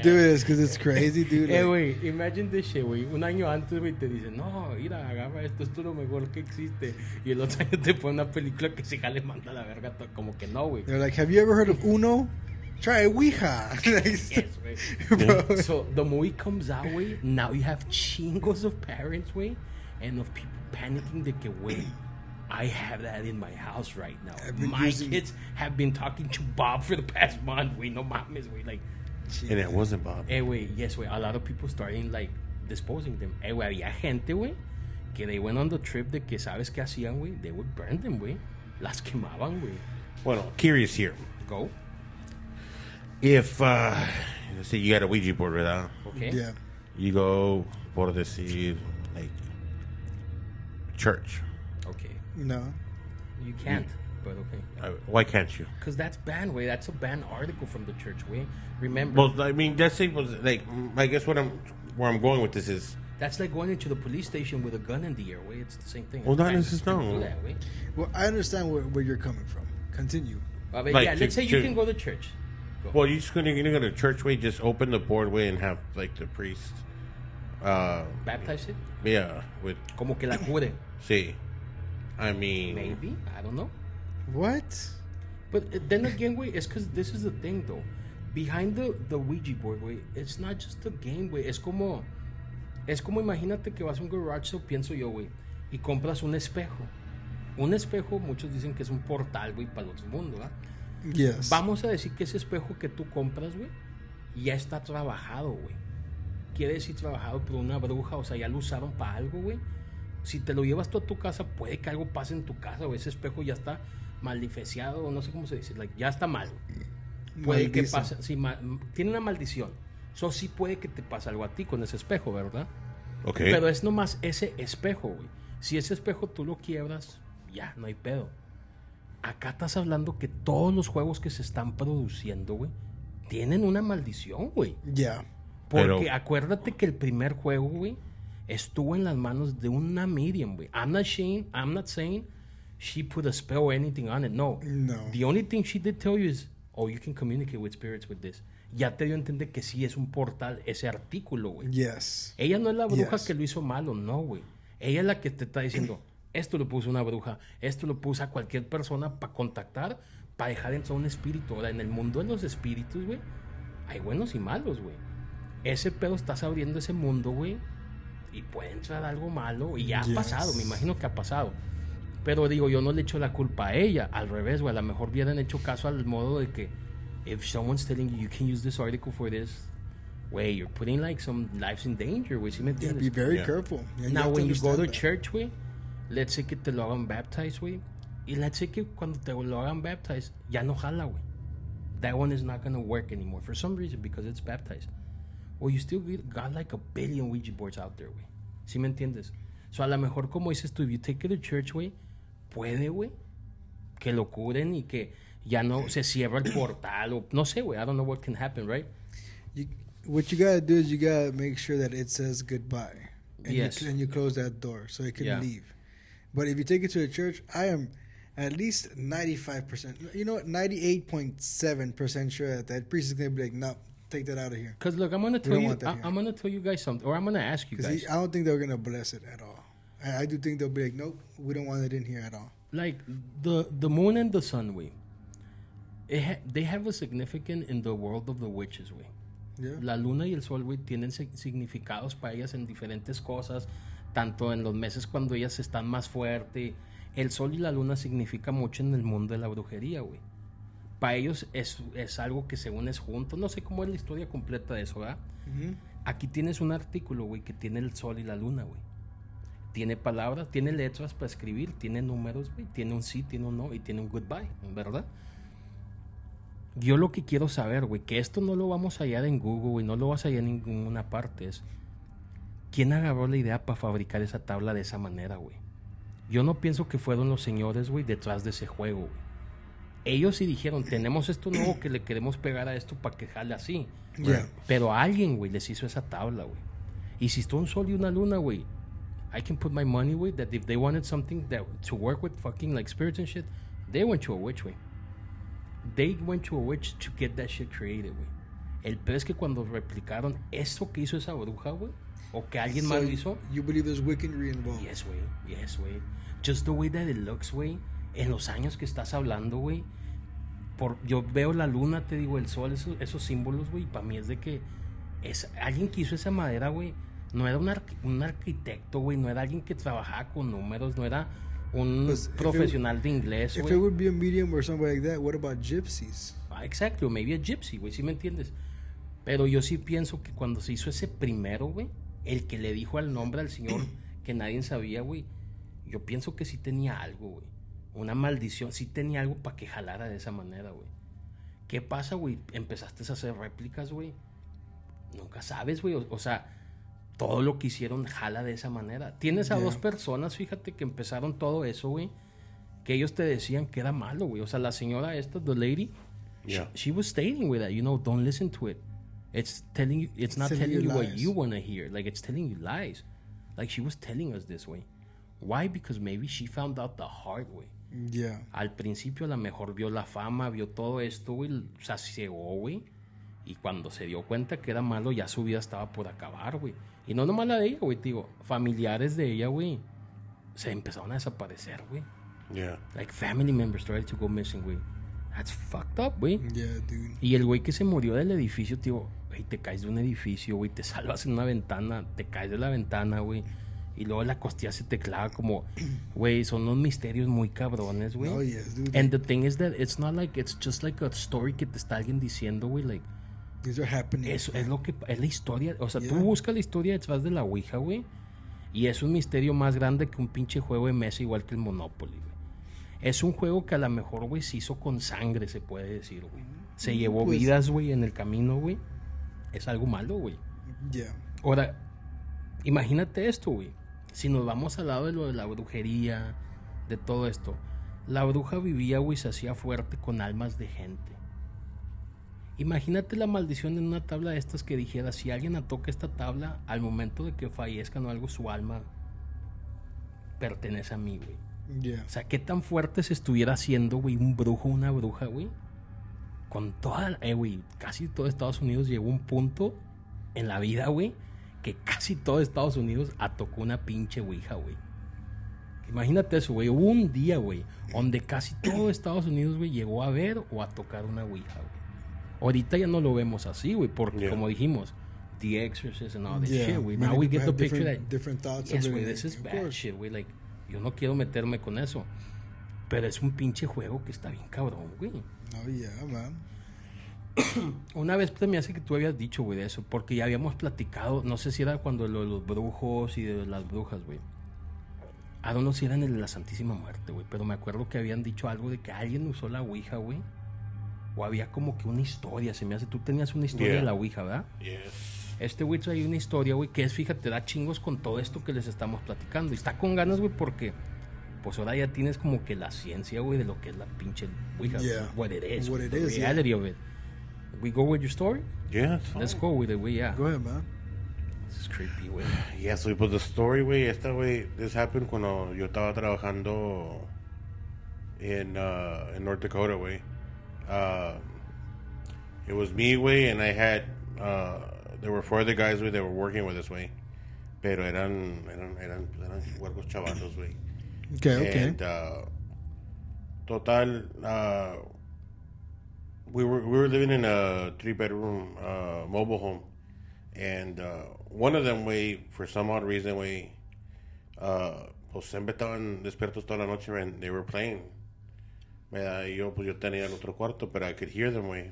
Dude, it's because it's crazy, dude. Güey, imagine this shit, güey. Un año antes, güey, te dicen, no, mira, agarra esto es lo mejor que existe. Y el otro año te pone una película que se jale manda a la verga, como que no, güey. They're like, have you ever heard of Uno? Try Ouija. Yes, güey. So, the movie comes out, güey. Now you have chingos of parents, güey, and of people panicking de que, güey, I have that in my house right now. My kids have been talking to Bob for the past month, güey. No mames, güey. Like, and it wasn't Bob. Güey, yes, güey. A lot of people starting, like, disposing them. Güey, había gente, güey, que they went on the trip de que, ¿sabes qué hacían, güey? They would burn them, güey. Las quemaban, güey. Well, curious here. Go. If, let's say you got a Ouija board, ¿verdad? Okay. Yeah. You go, por decir, like, church. Okay. No. You can't, but okay. Why can't you? Because that's banned, way. That's a banned article from the church, way. Remember? Well, I mean, that's it. Was like, I guess where I'm going with this is. That's like going into the police station with a gun in the air, way. It's the same thing. Well, not necessarily. Well, I understand where you're coming from. Continue. Like yeah, let's say you can go to church. Go. Well, you're gonna go to church, way. Just open the board, way, and have like the priest. Baptize it? Yeah, with. Como que la cure. Sí. I mean. Maybe. I don't know. What? But then again, way, it's because this is the thing, though. Behind the Ouija board, way, it's not just a game, way. Es como imagínate que vas a un garage sale, pienso yo, güey, y compras un espejo. Un espejo, muchos dicen que es un portal, güey, para el otro mundo, ¿verdad? Yes. Vamos a decir que ese espejo que tú compras, güey, ya está trabajado, güey. Quiere decir trabajado por una bruja, o sea, ya lo usaron para algo, güey. Si te lo llevas tú a tu casa, puede que algo pase en tu casa, güey. Ese espejo ya está maldifeciado, no sé cómo se dice, like, ya está mal. Puede que pase, sí, tiene una maldición. So, sí puede que te pase algo a ti con ese espejo, ¿verdad? Okay. Pero es nomás ese espejo, güey. Si ese espejo tú lo quiebras, ya, no hay pedo. Acá estás hablando que todos los juegos que se están produciendo, güey, tienen una maldición, güey. Ya. Yeah. Porque acuérdate que el primer juego, güey, estuvo en las manos de una medium, güey. I'm not saying she put a spell or anything on it. No. The only thing she did tell you is, oh, you can communicate with spirits with this. Ya te dio a entender que sí es un portal ese artículo, güey. Yes. Ella no es la bruja que lo hizo malo, no, güey. Ella es la que te está diciendo, esto lo puso una bruja, esto lo puso a cualquier persona para contactar, para dejar entrar un espíritu. Ahora, en el mundo de los espíritus, güey, hay buenos y malos, güey. Ese pedo estás abriendo ese mundo, güey, y puede entrar algo malo, y ya ha pasado, me imagino que ha pasado. Pero digo, yo no le echo la culpa a ella, al revés, güey, a lo mejor hubieran hecho caso al modo de que if someone's telling you can use this article for this, way, you're putting like some lives in danger, güey, ¿sí me entiendes? Be very careful. Yeah, now, when you go to church, güey, let's say que te lo hagan baptize, güey, y let's say que cuando te lo hagan baptize, ya no jala, güey. That one is not gonna work anymore for some reason because it's baptized. Well, you still got like a billion Ouija boards out there, güey. ¿Sí me entiendes? So, a lo mejor, como dices tú, if you take it to church, güey, puede, güey, que lo curen y que ya no se cierra el portal o no sé, güey. I don't know what can happen, right? What you gotta do is you gotta make sure that it says goodbye. And yes. And you close that door so it can leave. But if you take it to a church, I am at least 95%, you know what, 98.7% sure that priest is gonna be like, no, take that out of here. Because look, I'm gonna tell you guys something, or I'm gonna ask you guys. I don't think they're gonna bless it at all. I do think they'll be like, nope, we don't want it in here at all. Like the moon and the sun, way. They have a significance in the world of the witches, güey. Yeah. La luna y el sol, güey, tienen significados para ellas en diferentes cosas, tanto en los meses cuando ellas están más fuertes. El sol y la luna significa mucho en el mundo de la brujería, güey. Para ellos es algo que se une juntos. No sé cómo es la historia completa de eso, ¿verdad? Uh-huh. Aquí tienes un artículo, güey, que tiene el sol y la luna, güey. Tiene palabras, tiene letras para escribir, tiene números, güey. Tiene un sí, tiene un no y tiene un goodbye, ¿verdad? Yo lo que quiero saber, güey, que esto no lo vamos a hallar en Google, güey, no lo vas a hallar en ninguna parte, es... ¿Quién agarró la idea para fabricar esa tabla de esa manera, güey? Yo no pienso que fueron los señores, güey, detrás de ese juego, güey. Ellos sí dijeron, tenemos esto nuevo que le queremos pegar a esto para que jale así. Yeah. Pero alguien, güey, les hizo esa tabla, güey. Y si está un sol y una luna, güey, I can put my money, güey, that if they wanted something to work with fucking like spirits and shit, they went to a witch, güey. They went to a witch to get that shit created, güey. El peor es que cuando replicaron eso que hizo esa bruja, güey, o que alguien más lo hizo. You believe there's wickedry involved? Yes, güey. Yes, güey. Just the way that it looks, güey. En los años que estás hablando, güey. Yo veo la luna, te digo, el sol, esos símbolos, güey. Para mí es de que es alguien que hizo esa madera, güey. No era un arquitecto, güey. No era alguien que trabajaba con números. No era un profesional de inglés, güey. If it would be a medium or somebody like that, what about gypsies? Exacto, maybe a gypsy, güey. ¿Sí me entiendes? Pero yo sí pienso que cuando se hizo ese primero, güey, el que le dijo al nombre al señor que nadie sabía, güey, yo pienso que sí tenía algo, güey. Una maldición, sí tenía algo para que jalara de esa manera, güey. ¿Qué pasa, güey? Empezaste a hacer réplicas, güey. Nunca sabes, güey. O sea, todo lo que hicieron jala de esa manera. Tienes a dos personas, fíjate, que empezaron todo eso, güey, que ellos te decían que era malo, güey. O sea, la señora esta, the lady, she was stating, güey, that, you know, don't listen to it. It's not telling you what you want to hear. Like, it's telling you lies. Like, she was telling us this, way. Why? Because maybe she found out the hard way. Yeah. Al principio a lo mejor vio la fama, vio todo esto, güey, o sea, ciegó, güey. Y cuando se dio cuenta que era malo, ya su vida estaba por acabar, güey. Y no nomás la de ella, güey, digo, familiares de ella, güey, se empezaron a desaparecer, güey. Yeah. Like, family members started to go missing, güey. That's fucked up, güey. Yeah, dude. Y el güey que se murió del edificio, tío, güey, te caes de un edificio, güey, te salvas en una ventana, te caes de la ventana, güey. Y luego la costilla se te clava como, güey, son unos misterios muy cabrones, güey. Oh, yes, dude. And the thing is that it's not like, it's just like a story que te está alguien diciendo, güey, like. These are happening. Eso es lo que, es la historia, o sea, tú buscas la historia detrás de la Ouija, güey. Y es un misterio más grande que un pinche juego de mesa igual que el Monopoly, güey. Es un juego que a lo mejor, güey, se hizo con sangre, se puede decir, güey. Se llevó vidas, güey, en el camino, güey. Es algo malo, güey. Yeah. Ahora, imagínate esto, güey. Si nos vamos al lado de lo de la brujería, de todo esto. La bruja vivía, güey, se hacía fuerte con almas de gente. Imagínate la maldición en una tabla de estas que dijera, si alguien toca esta tabla, al momento de que fallezcan o algo, su alma pertenece a mí, güey. Yeah. O sea, qué tan fuerte se estuviera haciendo, güey, un brujo, una bruja, güey. Con toda, güey, casi todo Estados Unidos llegó a un punto en la vida, güey, que casi todo Estados Unidos tocó una pinche Ouija, güey. Imagínate eso, güey. Hubo un día, güey, donde casi todo Estados Unidos, güey, llegó a ver o a tocar una Ouija, güey. Ahorita ya no lo vemos así, güey, porque como dijimos, The Exorcist and all this shit, güey. Now we get the picture that, different thoughts. yes, güey, this is bad shit, güey. Like, yo no quiero meterme con eso. Pero es un pinche juego que está bien cabrón, güey. Oh, yeah, man. Una vez te me hace que tú habías dicho, güey, de eso, porque ya habíamos platicado, no sé si era cuando lo de los brujos y de las brujas, güey. I don't know si era en el de la Santísima Muerte, güey, pero me acuerdo que habían dicho algo de que alguien usó la Ouija, güey. O había como que una historia, se me hace. Tú tenías una historia de la Ouija, ¿verdad? Yes. Este güey trae una historia, güey, que es, fíjate, da chingos con todo esto que les estamos platicando. Y está con ganas, güey, porque pues ahora ya tienes como que la ciencia, güey, de lo que es la pinche Ouija. Yeah. What it is. What it the is, reality of it. We go with your story? Yeah. Let's go with it, güey, yeah. Go ahead, man. This is creepy, güey. Yeah, so pues the story, güey, this happened cuando yo estaba trabajando in North Dakota, güey. It was me, güey, and I had, there were 4 other guys, güey, that were working with us, güey. Pero eran huercos chavalos, güey. Okay. And, total, we were living in a 3-bedroom mobile home, and one of them, güey, for some odd reason, güey, pues siempre estaban despiertos toda la noche, and they were playing. Y yo tenía el otro cuarto, but I could hear them, güey.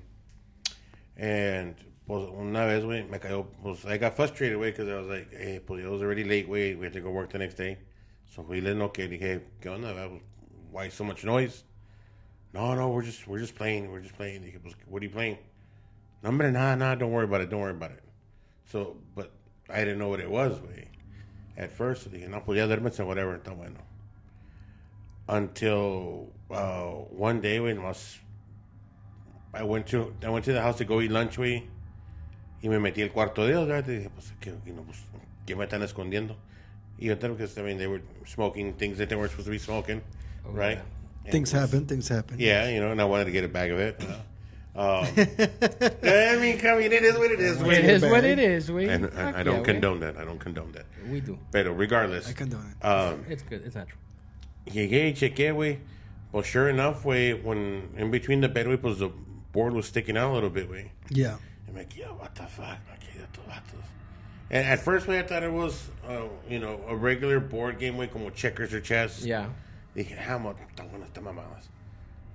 And pues una vez, güey, me cayó, pues I got frustrated, güey, because I was like, hey, pues it was already late, güey, we had to go work the next day. So fui, le noqué, dije, ¿qué onda? Why so much noise? No, we're just playing. Dije, pues, what are you playing? No, hombre, nah, don't worry about it. So, but I didn't know what it was, güey. At first, dije, no, pues ya duérmese, whatever, está bueno. Until one day, güey, I went to the house to go eat lunch, güey, y me metí al cuarto de ellos, ¿verdad? Y dije, pues, ¿qué me están escondiendo? Y yo tengo que, I mean, they were smoking things that they weren't supposed to be smoking, right? Yeah. Things happen. Yeah, and I wanted to get a bag of it. I mean, it is what it is. It is what it is, güey. And I don't condone that. I don't condone that. We do. But regardless. I condone it. It's good. It's natural. Llegué y chequé, güey. Well, sure enough, güey, when in between the bed, güey, pues the board was sticking out a little bit, güey. Yeah. I'm like, yo, what the fuck? And at first, güey, I thought it was, a regular board game, güey, como checkers or chess. Yeah. Dije, están buenas, están mamadas.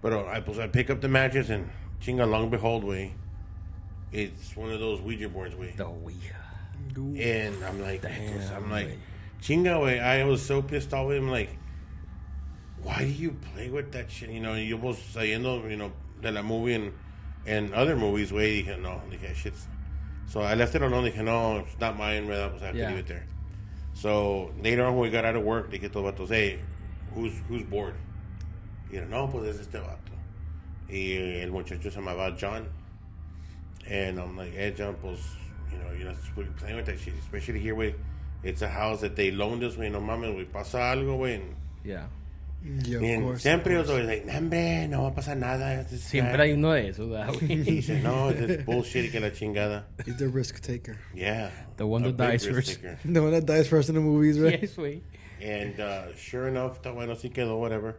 But I pick up the matches and chinga, long behold, güey, it's one of those Ouija boards, güey. The Ouija. And I'm like, Damn, chinga, güey. I was so pissed off. I'm like, why do you play with that shit? You almost saliendo, de la movie and other movies, güey. Dije, no, shit's. So I left it alone. Dije, no, it's not mine, güey. I have to leave it there. So later on, when we got out of work, dije, todos vatos, hey, who's bored? Y yo, no, pues es este vato. Y el muchacho se llamaba John. And I'm like, hey, John, pues, you're not supposed to be playing with that shit. Especially here, güey. It's a house that they loaned us, güey. No mames, güey. Pasa algo, güey. Yeah. Yeah, of course. Siempre yo soy like, hombre, no va a pasar nada. Siempre hay uno de esos, güey. Dice, no, it's bullshit y que la chingada. He's the risk taker. Yeah. The one that dies first. The one that dies first in the movies, right? Yes, güey. And sure enough, está bueno, sí quedó, whatever.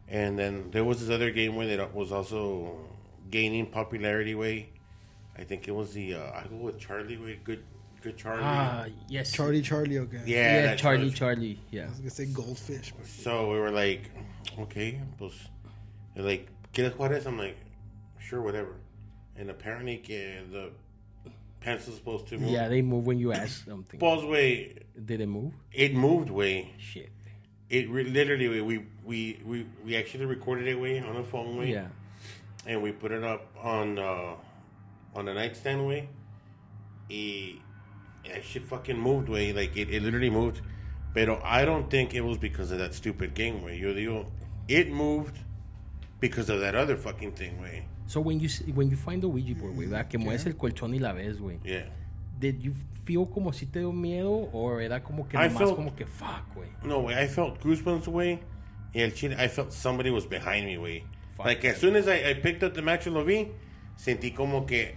And then there was this other game where that was also gaining popularity, way. I think it was the I go with Charlie, way. Good Charlie. Yes. Charlie, okay. Yeah, Charlie. Yeah. I was gonna say goldfish. But so we were like, okay, pues, they're like, ¿quieres jugar eso? I'm like, sure, whatever. And apparently, the pencil's supposed to move. Yeah, they move when you ask something. Pause, way. Did it move? It moved, way. Shit. It literally, we actually recorded it, way, on a phone, way. Yeah. And we put it up on a nightstand, way. That shit fucking moved, way. Like, it literally moved. Pero I don't think it was because of that stupid game, way. Yo digo, it moved because of that other fucking thing, way. So when you find the Ouija board, güey, ¿verdad? Que mueves el colchón y la ves, güey. Yeah. Did you feel como si te dio miedo o era como que nomás como que fuck, güey? No, way. I felt goosebumps, way. Y I felt somebody was behind me, way. Like, as soon as I picked up the match lo vi, sentí como que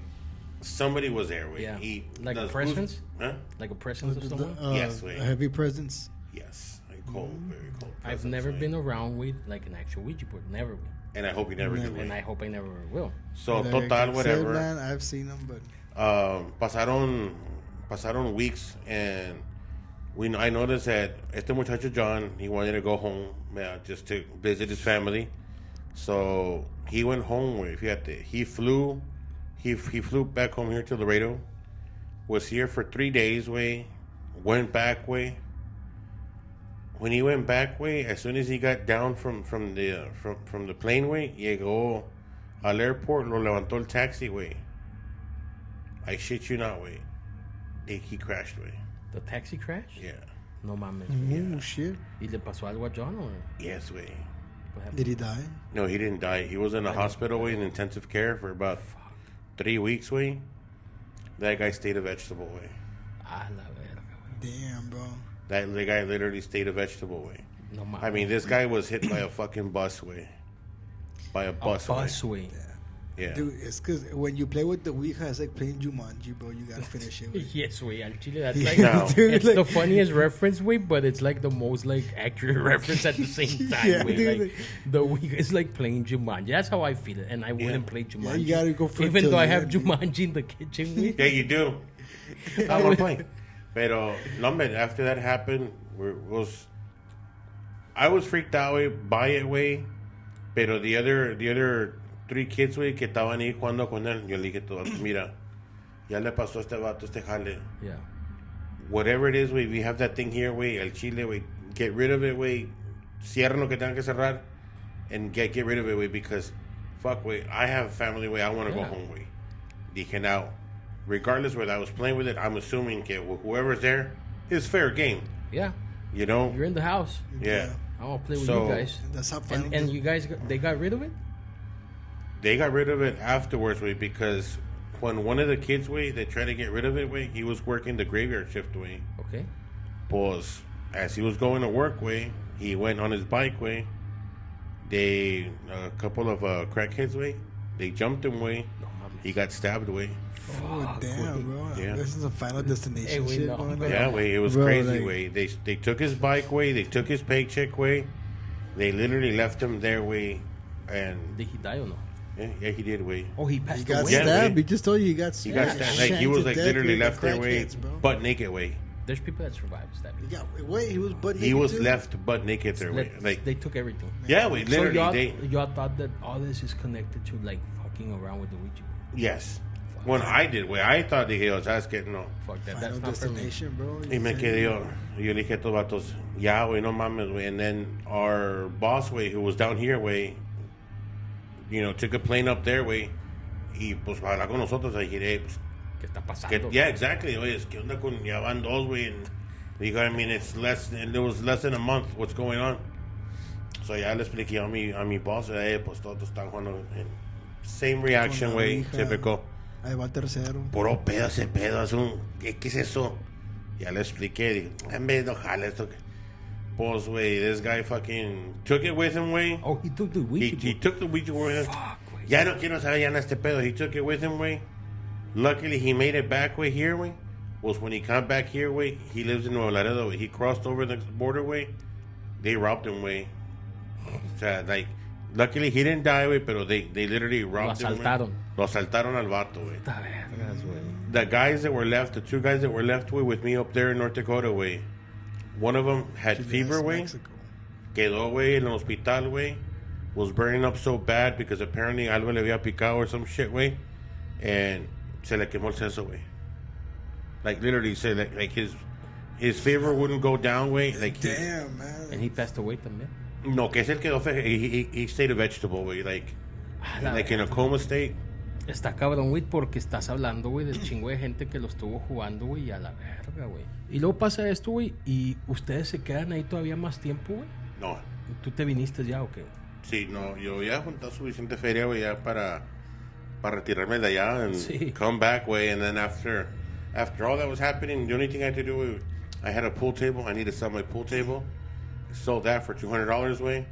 somebody was there, way. Yeah. Like a presence? Huh? Like a presence of someone? Yes, way. A heavy presence? Yes. Very cold presence, I've never been around with like an actual Ouija board. Never been. And I hope you never do. And I hope I never will. So, total, whatever. Man, I've seen them, but... Pasaron weeks, and I noticed that este muchacho John, he wanted to go home, just to visit his family. So he went home. Fíjate, he flew back home here to Laredo. Was here for 3 days. Went back. When he went back, as soon as he got down from the plane, llegó al airport, lo levantó el taxi, I shit you not, he crashed, The taxi crashed? Yeah. No mames. Oh, shit. ¿Y le pasó algo a John, or? Yes, Did he die? No, he didn't die. He was in a hospital, in intensive care for about 3 weeks, That guy stayed a vegetable, Ah, la verga, Damn, bro. The guy literally stayed a vegetable, No mames. I mean, this guy was hit by a fucking bus, By a bus, Yeah. Dude, it's because when you play with the Ouija, it's like playing Jumanji, bro. You gotta finish it. Yes, al chile, that's like No. Dude, it's like, the funniest reference, but it's like the most like accurate reference at the same time, Yeah, dude, like the Ouija is like playing Jumanji. That's how I feel it, and I wouldn't play Jumanji. Yeah, you gotta go for even it though I till have the end, Jumanji in the kitchen. Yeah, you do. I want to play. Pero, no, man, after that happened, I was freaked out, by it, pero the other 3 kids, que estaban ahí jugando con él, yo le dije todo, mira, ya le pasó a este vato, este jale. Yeah. Whatever it is, we have that thing here, el chile, get rid of it, cierren lo que tengan que cerrar, and get rid of it, because fuck, güey, I have family, güey, I want to go home, güey. Dije, now, regardless whether I was playing with it, I'm assuming that whoever's there is fair game. Yeah. You know? You're in the house. Yeah. I want to play with you guys. That's how and you guys, they got rid of it? They got rid of it afterwards, way, because when one of the kids, way, they tried to get rid of it, way, he was working the graveyard shift, way. Okay. Pues, as he was going to work, way, he went on his bike, way. A couple of crackheads, way, they jumped him, way. He got stabbed, way. Oh, damn, bro. Yeah. This is a Final Destination shit going on. Yeah, way, it was crazy, way. They took his bike, way, they took his paycheck, way. They literally left him there, way. And did he die or no? Yeah, he did, way. Oh, he passed He got away. stabbed. He just told you he got stabbed. He got stabbed. Like, he was like literally left there, way, butt naked, way. There's people that survived stabbing. He was butt naked. He was too? left butt naked there, way. Like, they took everything. Yeah, we literally. So y'all thought that all this is connected to like fucking around with the Ouija board? Yes. When I did, way, I thought that he was asking, no. Fuck that. Final That's not Destination, bro. Y me quedé yo le dije a estos vatos, ya, güey, no mames, güey. And then our boss, güey, who was down here, güey, you know, took a plane up there, güey, y pues para hablar con nosotros, I dije, pues, ¿Qué está pasando? yeah, exactly, güey, es que onda con, ya van dos, güey, and digo, I mean, it was less than a month, what's going on? So ya le expliqué a mi boss, pues todos están jugando, same reaction, güey, typical. Ahí va tercero. Puro pedo ese pedo, ¿qué es eso? Ya le expliqué, digo, en vez de jala esto. Pues, güey, this guy fucking took it with him, güey. Oh, he took the Ouija board. He took the Ouija board with him. Fuck, güey. Ya no quiero saber ya en este pedo. He took it with him, güey. Luckily, he made it back, güey, here, güey. Was when he came back here, güey, he lives in Nuevo Laredo, güey. He crossed over the border, güey. They robbed him, güey. O sea, like, luckily he didn't die, güey, pero they literally robbed him. Lo asaltaron al vato, güey. The guys that were left, the two guys that were left, güey, with me up there in North Dakota, güey. One of them had fever, güey. Quedó, güey, en el hospital, güey. Was burning up so bad because apparently algo le había picado or some shit, güey. And se le quemó el seso, güey. Like, literally, said like his fever wouldn't go down, güey. Like, damn, man. And he passed away también. No, que es el quedó he stayed a vegetable, güey. Like in a coma state. Está cabrón, güey, porque estás hablando, güey, del chingo de gente que lo estuvo jugando, güey, a la verga, güey. Y luego pasa esto, güey, y ustedes se quedan ahí todavía más tiempo, güey. No. ¿Tú te viniste ya o qué? Sí, no, yo ya he juntado suficiente feria, güey, ya para retirarme de allá and come back, güey. And then after all that was happening, the only thing I had to do, I had a pool table. I needed to sell my pool table. I sold that for $200, way.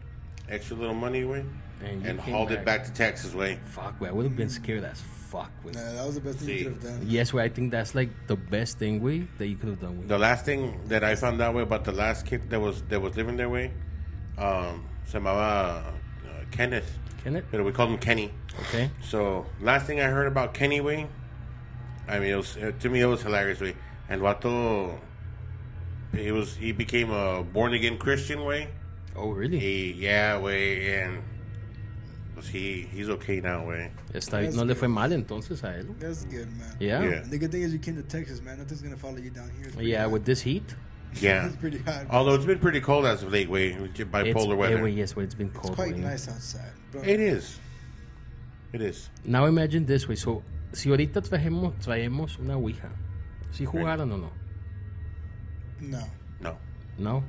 Extra little money, way. And hauled it back to Texas, way. Fuck, way. I would have been scared as fuck, way. Nah, that was the best thing you could have done. Yes, way. I think that's like the best thing, way, that you could have done, way. The last thing that I found out, way, about the last kid that was living there, way, se llamaba Kenneth. Kenneth? But we called him Kenny. Okay. So, last thing I heard about Kenny, way, I mean, to me, it was hilarious, way. And Vato, he became a born-again Christian, way. Oh, really? Yeah, way, and he's okay now, way. No le fue mal entonces a él. That's good, man. Yeah. And the good thing is you came to Texas, man. Nothing's going to follow you down here. Yeah, with this heat. Yeah. It's pretty hot. Although it's been pretty cold as of late, way, bipolar weather. Yes, way, it's been cold. It's quite nice outside. Bro. It is. Now imagine this way. So, si ahorita traemos una Ouija, ¿sí jugaron o no? No.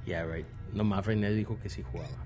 Yeah, right. No, más René dijo que sí jugaba.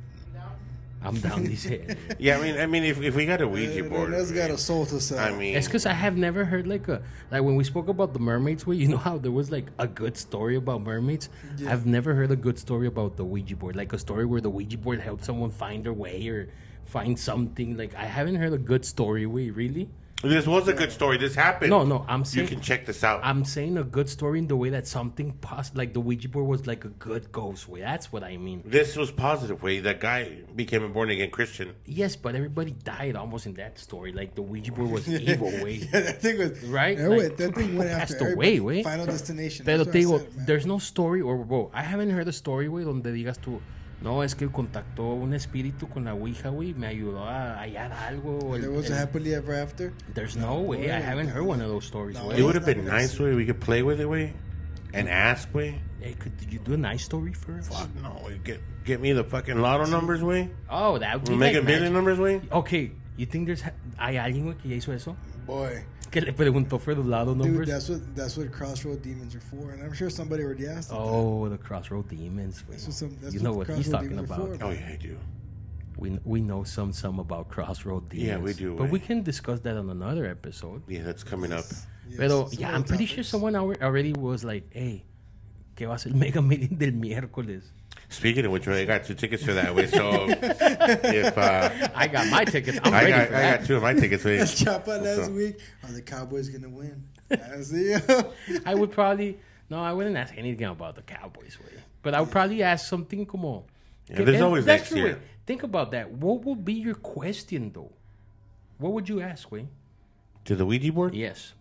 I'm down, dice. Yeah, I mean, if we got a Ouija board, René's got a soul to sell. I mean, it's because I have never heard like when we spoke about the mermaids, way, you know how there was like a good story about mermaids. Yeah. I've never heard a good story about the Ouija board, like a story where the Ouija board helped someone find their way or find something. Like, I haven't heard a good story, way, really. This was a good story. This happened. No, I'm saying... You can check this out. I'm saying a good story in the way that something like the Ouija board was like a good ghost way. That's what I mean. This was positive way. That guy became a born-again Christian. Yes, but everybody died almost in that story. Like, the Ouija board was evil way. Yeah, that thing was... Right? Like, that thing went after away, way. Final Destination. Pero te digo, there's no story, or, bro, I haven't heard a story, way, donde digas tú... No, es que contactó un espíritu con la Ouija, güey. Me ayudó a hallar algo. There was a happily ever after? There's no way. I haven't heard one of those stories, güey. It would have been nice, way. We could play with it, way. And ask, way. Hey, did you do a nice story first? Fuck no, get me the fucking lotto numbers, way. Oh, that would be make a million numbers, way. Okay, you think hay alguien, güey, que ya hizo eso? Boy. Que le preguntó for the lotto numbers? Dude, that's what Crossroad Demons are for, and I'm sure somebody already asked. Oh, the Crossroad Demons. You know what he's talking about. Oh yeah, I do. We know some about Crossroad Demons. Yeah, we do. But we can discuss that on another episode. Yeah, that's coming up. Yes, Pero yeah, I'm pretty sure someone already was like, hey, ¿qué va a ser el Mega Million del miércoles? Speaking of which, I got 2 tickets for that way. So if I got my tickets, I'm ready for that. I got 2 of my tickets. Chapa last week. Are the Cowboys gonna win? I would probably I wouldn't ask anything about the Cowboys, way. But I would probably ask something como. Yeah, there's always next year. Way. Think about that. What would be your question though? What would you ask, way? To the Ouija board? Yes.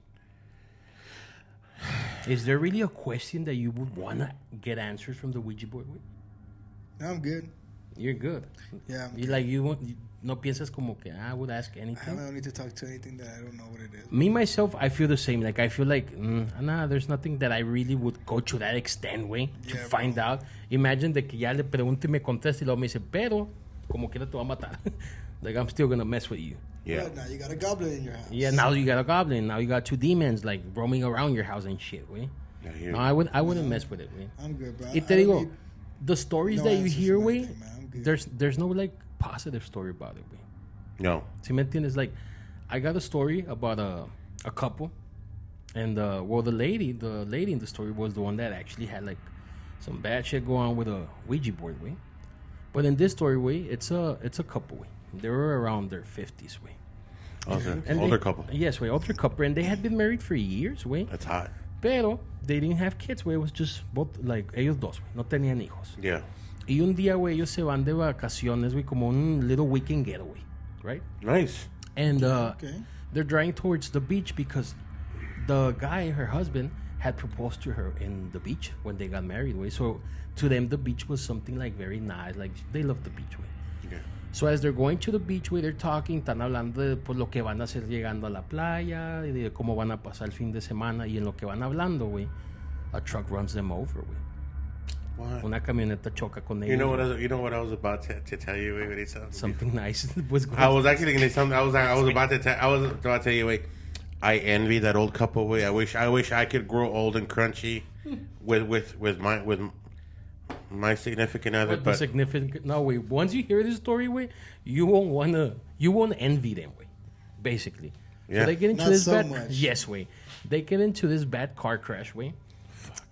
Is there really a question that you would want to get answers from the Ouija board with? No, I'm good. You're good. Yeah. You no piensas como que I would ask anything? I don't need to talk to anything that I don't know what it is. Me, myself, I feel the same. Like, I feel like, there's nothing that I really would go to that extent, way, to find out. Imagine de que ya le pregunte y me conteste y luego me dice, pero, como quiera te va a matar. Like, I'm still going to mess with you. Yeah. Well, now you got a goblin in your house. Yeah, now you got a goblin. Now you got 2 demons, like, roaming around your house and shit, way. Yeah, no, I wouldn't mess with it, way. I'm good, bro. Y te digo, the stories that you hear, way, there's no, like, positive story about it, way. No. See, me entiendes? Like, I got a story about a couple, and the lady in the story was the one that actually had like some bad shit go on with a Ouija board, way. But in this story, way, it's a couple, way. They were around their 50s, way. Okay, older couple. Yes, way, older couple, and they had been married for years, way. That's hot. Pero they didn't have kids, way. It was just both, like, ellos dos, way. No tenían hijos. Yeah. Y un día, güey, ellos se van de vacaciones, güey, como un little weekend getaway, right? Nice. And they're driving towards the beach because the guy, her husband, had proposed to her in the beach when they got married, güey. So to them, the beach was something like very nice. Like, they love the beach, güey. Yeah. So as they're going to the beach, güey, they're talking, están hablando de pues, lo que van a hacer llegando a la playa, y de cómo van a pasar el fin de semana. Y en lo que van hablando, güey, a truck runs them over, güey. What? Una camioneta choca con ellos. You know what I was about to tell you? Wait, something nice was going. I was actually going to say something. I was about to tell you. Wait, I envy that old couple. Wait, I wish I could grow old and crunchy with my significant other. But significant. No, wait. Once you hear this story, wait, you won't envy them, wait. Basically, yeah. So they get into Not this so bad. much. Yes, wait. They get into this bad car crash, wait.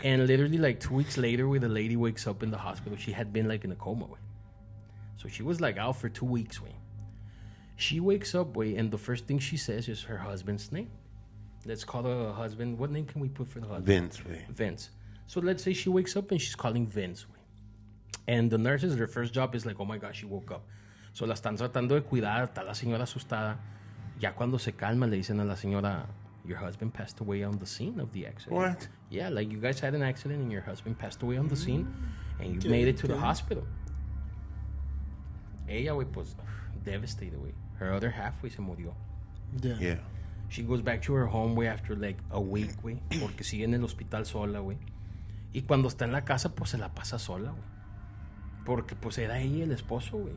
And literally, like 2 weeks later, where the lady wakes up in the hospital, she had been like in a coma, way. So she was like out for 2 weeks, way. She wakes up, way, and the first thing she says is her husband's name. Let's call her husband. What name can we put for the husband? Vince, way. Vince. So let's say she wakes up and she's calling Vince, way. And the nurses, their first job is like, oh my God, she woke up. So la están tratando de cuidar, está la señora asustada. Ya cuando se calma, le dicen a la señora, your husband passed away on the scene of the accident. What? Yeah, like you guys had an accident and your husband passed away on the scene and you made it to the hospital. Ella, güey, pues, devastated, güey. Her other half, güey, se murió. Yeah. She goes back to her home, güey, after like a week, güey, porque sigue en el hospital sola, güey. Y cuando está en la casa, pues se la pasa sola, güey. Porque pues era ella el esposo, güey.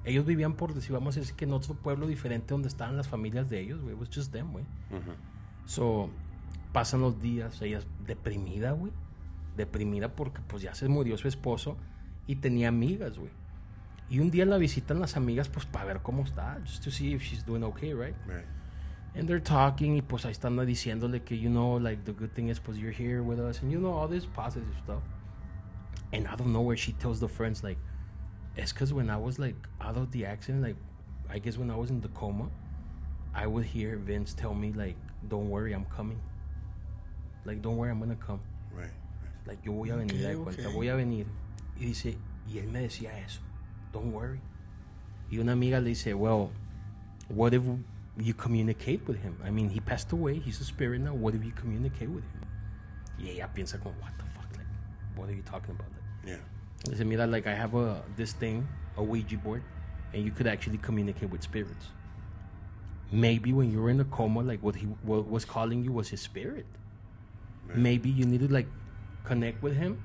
Ellos vivían por decir, vamos a decir que en otro pueblo diferente donde estaban las familias de ellos, güey. It was just them, güey. So, pasan los días, ella es deprimida, güey. Deprimida porque pues ya se murió su esposo y tenía amigas, güey. Y un día la visitan las amigas pues para ver cómo está, just to see if she's doing okay, right? Right. And they're talking y pues ahí están diciéndole que, you know, like the good thing is pues you're here with us and you know all this positive stuff. And out of nowhere she tells the friends like, it's because when I was like out of the accident, like I guess when I was in the coma, I would hear Vince tell me like, don't worry, I'm coming. Like, don't worry, I'm gonna come. Right. Like, yo voy a venir, de cuenta, voy a venir. Y dice, y él me decía eso, don't worry. Y una amiga le dice, well, what if you communicate with him? I mean, he passed away, he's a spirit now, what if you communicate with him? Y ella piensa como, what the fuck, like, what are you talking about? Like, Yeah. Dice, mira, like, I have this thing, a Ouija board, and you could actually communicate with spirits. Maybe when you were in a coma, like what was calling you was his spirit. Right. Maybe you needed like connect with him.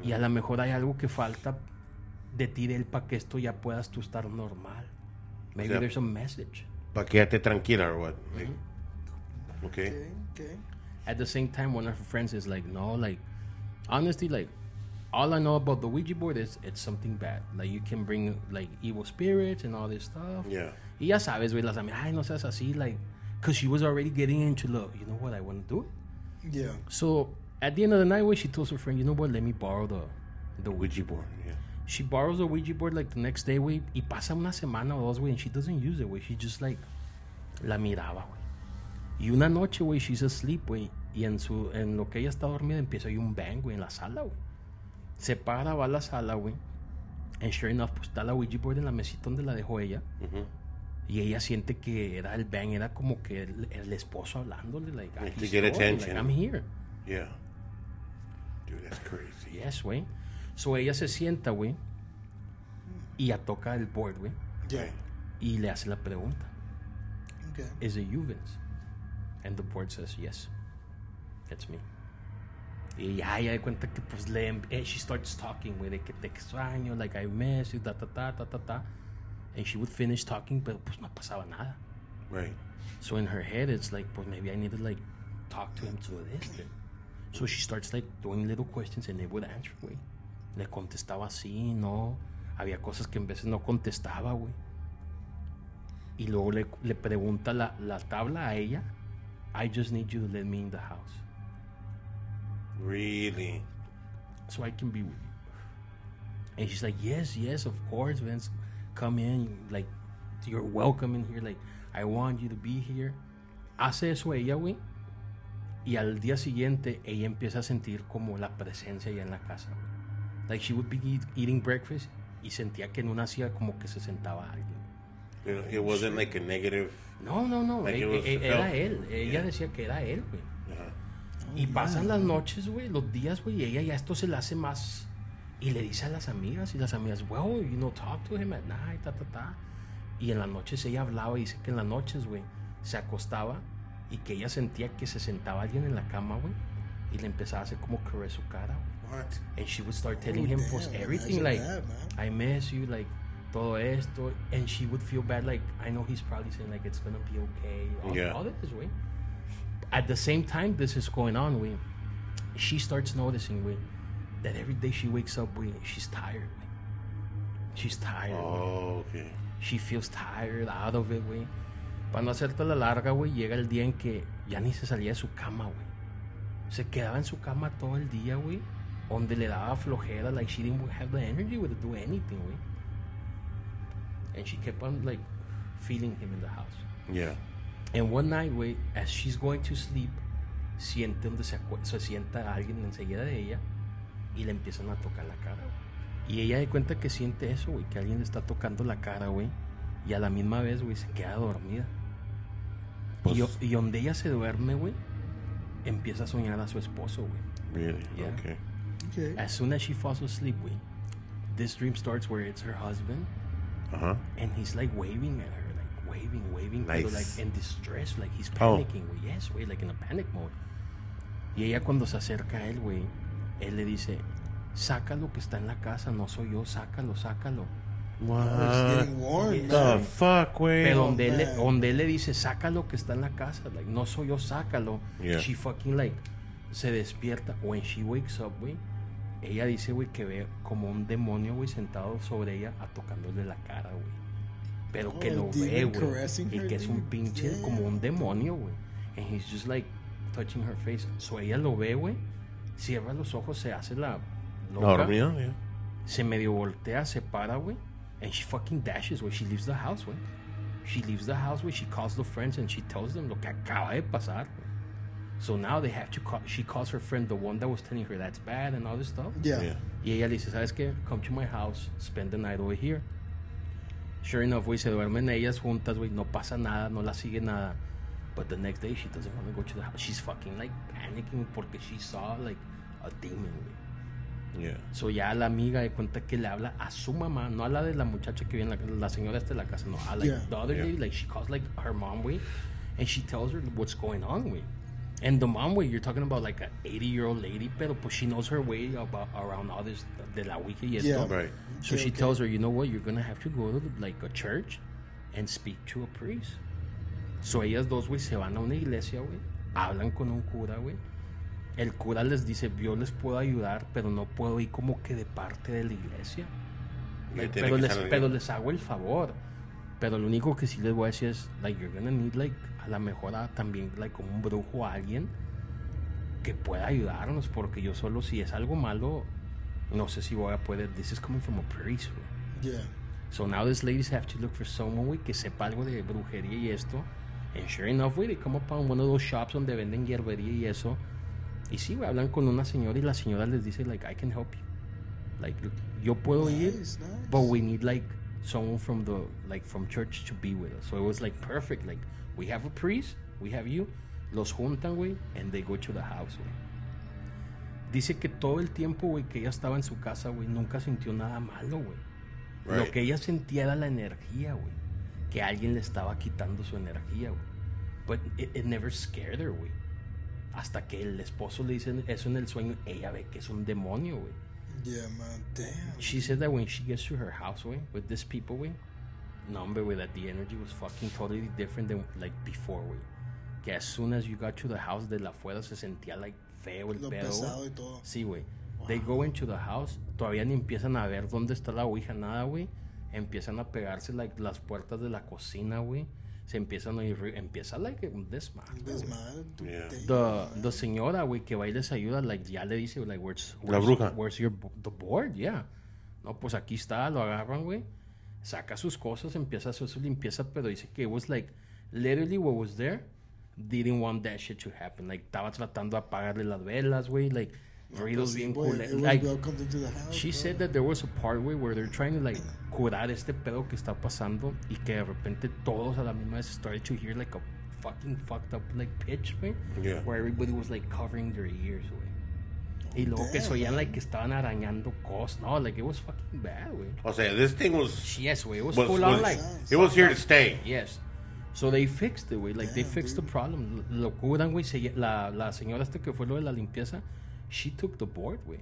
Y a lo mejor hay algo que falta de ti de él para que esto ya puedas tú estar normal. Maybe there's a message. Para que ya te tranquila or what? Okay. At the same time, one of her friends is like, no, like, honestly, like, all I know about the Ouija board is it's something bad. Like, you can bring, like, evil spirits and all this stuff. Yeah. Y ya sabes, güey, las amigas, ay, no seas así, like, because she was already getting into, look, you know what, I want to do it. Yeah. So, at the end of the night, güey, she tells her friend, you know what, let me borrow the Ouija board, yeah. She borrows the Ouija board, like, the next day, güey, y pasa una semana o dos, güey, and she doesn't use it, güey. She just, like, la miraba, güey. Y una noche, güey, she's asleep, güey, y en lo que ella está dormida empieza a oír un bang, güey, en la sala, güey. Se para, va a la sala, güey. And sure enough, pues está la Ouija board en la mesita donde la dejó ella. Y ella siente que era el bang, era como que el esposo hablándole, like, to get attention. Like, I'm here. Yeah. Dude, that's crazy. Yes, güey. So ella se sienta, güey, y ya toca el board, güey. Yeah. Y le hace la pregunta. Okay. Is it you, Vince? And the board says, yes. It's me. Y ya de cuenta que pues she starts talking, güey, de que te extraño, like I miss you, ta. And she would finish talking, pero pues no pasaba nada. Right. So in her head, it's like, pues maybe I need to like talk to him to this then. So she starts like doing little questions and they would answer, güey. Le contestaba así, no. Había cosas que en veces no contestaba, güey. Y luego le pregunta la tabla a ella, I just need you to let me in the house. Really? So I can be with you. And she's like, yes, of course, Vince. Come in, like, you're welcome in here. Like, I want you to be here. Hace eso ella, güey. Y al día siguiente, ella empieza a sentir como la presencia allá en la casa, güey. Like, she would be eating breakfast y sentía que en una silla como que se sentaba alguien. It wasn't like a negative... No. Like era él. Ella decía que era él, güey. Y pasan las noches, güey, los días, güey, y ella ya esto se le hace más... Y le dice a las amigas, well, you know, talk to him at night, ta. Y en las noches ella hablaba y dice que en las noches, güey, se acostaba y que ella sentía que se sentaba alguien en la cama, güey, y le empezaba a hacer como cargar su cara, güey. What? And she would start telling him, pues, everything, like, I miss you, like, todo esto. And she would feel bad, like, I know he's probably saying, like, it's gonna be okay. All this, güey. At the same time this is going on, güey, she starts noticing, güey, that every day she wakes up, güey, she's tired, güey. She's tired. Oh, okay. She feels tired, out of it, güey. Para no hacerte la larga, güey, llega el día en que ya ni se salía de su cama, güey. Se quedaba en su cama todo el día, güey, donde le daba flojera, like she didn't have the energy to do anything, güey. And she kept on, like, feeling him in the house. Yeah. And one night, güey, as she's going to sleep, siente donde se sienta alguien enseguida de ella y le empiezan a tocar la cara, güey. Y ella de cuenta que siente eso, güey, que alguien le está tocando la cara, güey, y a la misma vez, güey, se queda dormida. Pues, y donde ella se duerme, güey, empieza a soñar a su esposo, güey. Really? Yeah. Okay. As soon as she falls asleep, güey, this dream starts where it's her husband, and he's like waving at her. Waving, nice. Pero like in distress, like he's panicking, güey. Yes, güey, like in a panic mode. Y ella cuando se acerca a él, güey, él le dice, saca lo que está en la casa, no soy yo, sácalo. What the fuck, güey? Pero donde él le dice, saca lo que está en la casa, like, no soy yo, sácalo. Yeah. She fucking, like, se despierta. When she wakes up, güey, ella dice, güey, que ve como un demonio, güey, sentado sobre ella, tocándole la cara, güey. Pero que lo ve, güey, y que es un pinche como un demonio, güey. And he's just like touching her face. So ella lo ve, güey, cierra los ojos, se hace la loca. Dormida, yeah. Se medio voltea, se para, güey, and she fucking dashes, güey. She leaves the house, güey. She calls the friends and she tells them lo que acaba de pasar, güey. So now they have to call, she calls her friend, the one that was telling her that's bad and all this stuff. Yeah. Y ella le dice, ¿sabes qué? Come to my house, spend the night over here. Sure enough, güey, se duermen ellas juntas, güey, no pasa nada, no la sigue nada. But the next day, she doesn't want to go to the house. She's fucking, like, panicking porque she saw, like, a demon, güey. Yeah. So ya la amiga de cuenta que le habla a su mamá, no a la de la muchacha que viene, la señora esta de la casa, no, a, like, the other lady, like, she calls, like, her mom, güey, and she tells her what's going on, güey. And the mom, you're talking about like an 80-year-old lady, pero pues she knows her way around all this, de la Ouija y esto. Yeah, right. So she tells her, you know what, you're going to have to go to like a church and speak to a priest. So ellas dos, güey, se van a una iglesia, güey, hablan con un cura, güey. El cura les dice, yo les puedo ayudar, pero no puedo ir como que de parte de la iglesia. Like, pero les hago el favor. Pero lo único que sí les voy a decir es, like, you're gonna need, like, a la mejor también, like, como un brujo o alguien que pueda ayudarnos, porque yo solo, si es algo malo, no sé si voy a poder. This is coming from a priest, güey. Yeah. So now these ladies have to look for someone, güey, que sepa algo de brujería y esto. And sure enough, güey, they come upon one of those shops donde venden hierbería y eso. Y sí, güey, hablan con una señora y la señora les dice, like, I can help you. Like, yo puedo ir, but we need, like, someone from from church to be with us. So it was, like, perfect. Like, we have a priest, we have you. Los juntan, güey, and they go to the house, güey. Dice que todo el tiempo, güey, que ella estaba en su casa, güey, nunca sintió nada malo, güey. Right. Lo que ella sentía era la energía, güey. Que alguien le estaba quitando su energía, güey. But it never scared her, güey. Hasta que el esposo le dice eso en el sueño, ella ve que es un demonio, güey. Yeah, man, damn. She said that when she gets to her house, güey, with these people, güey, no, hombre, güey, that the energy was fucking totally different than, like, before, güey. Que as soon as you got to the house, de la afuera se sentía, like, feo el pedo. Pesado y todo. Sí, güey. Wow. They go into the house, todavía ni empiezan a ver dónde está la ouija, nada, güey. Empiezan a pegarse, like, las puertas de la cocina, güey. Se empiezan a oír, empieza, like, un desmadre. Yeah. The señora, güey, que va y les ayuda, like, ya le dice, like, la bruja. Where's the board? Yeah. No, pues aquí está, lo agarran, güey. Saca sus cosas, empieza a hacer su limpieza, pero dice que it was, like, literally what was there didn't want that shit to happen. Like, estaba tratando de apagarle las velas, güey, like, ruidos bien culeros. Like, she said that there was a part, güey, where they're trying to, like, curar este pedo que está pasando y que de repente todos a la misma vez started to hear, like, a fucking fucked up, like, pitch, güey. Yeah. Where everybody was, like, covering their ears, güey. Y luego que se oían, like, que estaban arañando cosas. No, like, it was fucking bad, güey. O sea, this thing was... Yes, güey, it was full on, like... It was here to stay. Yes. So they fixed it, güey. Like, they fixed the problem. Lo curan, güey. La señora esta que fue lo de la limpieza, she took the board, güey.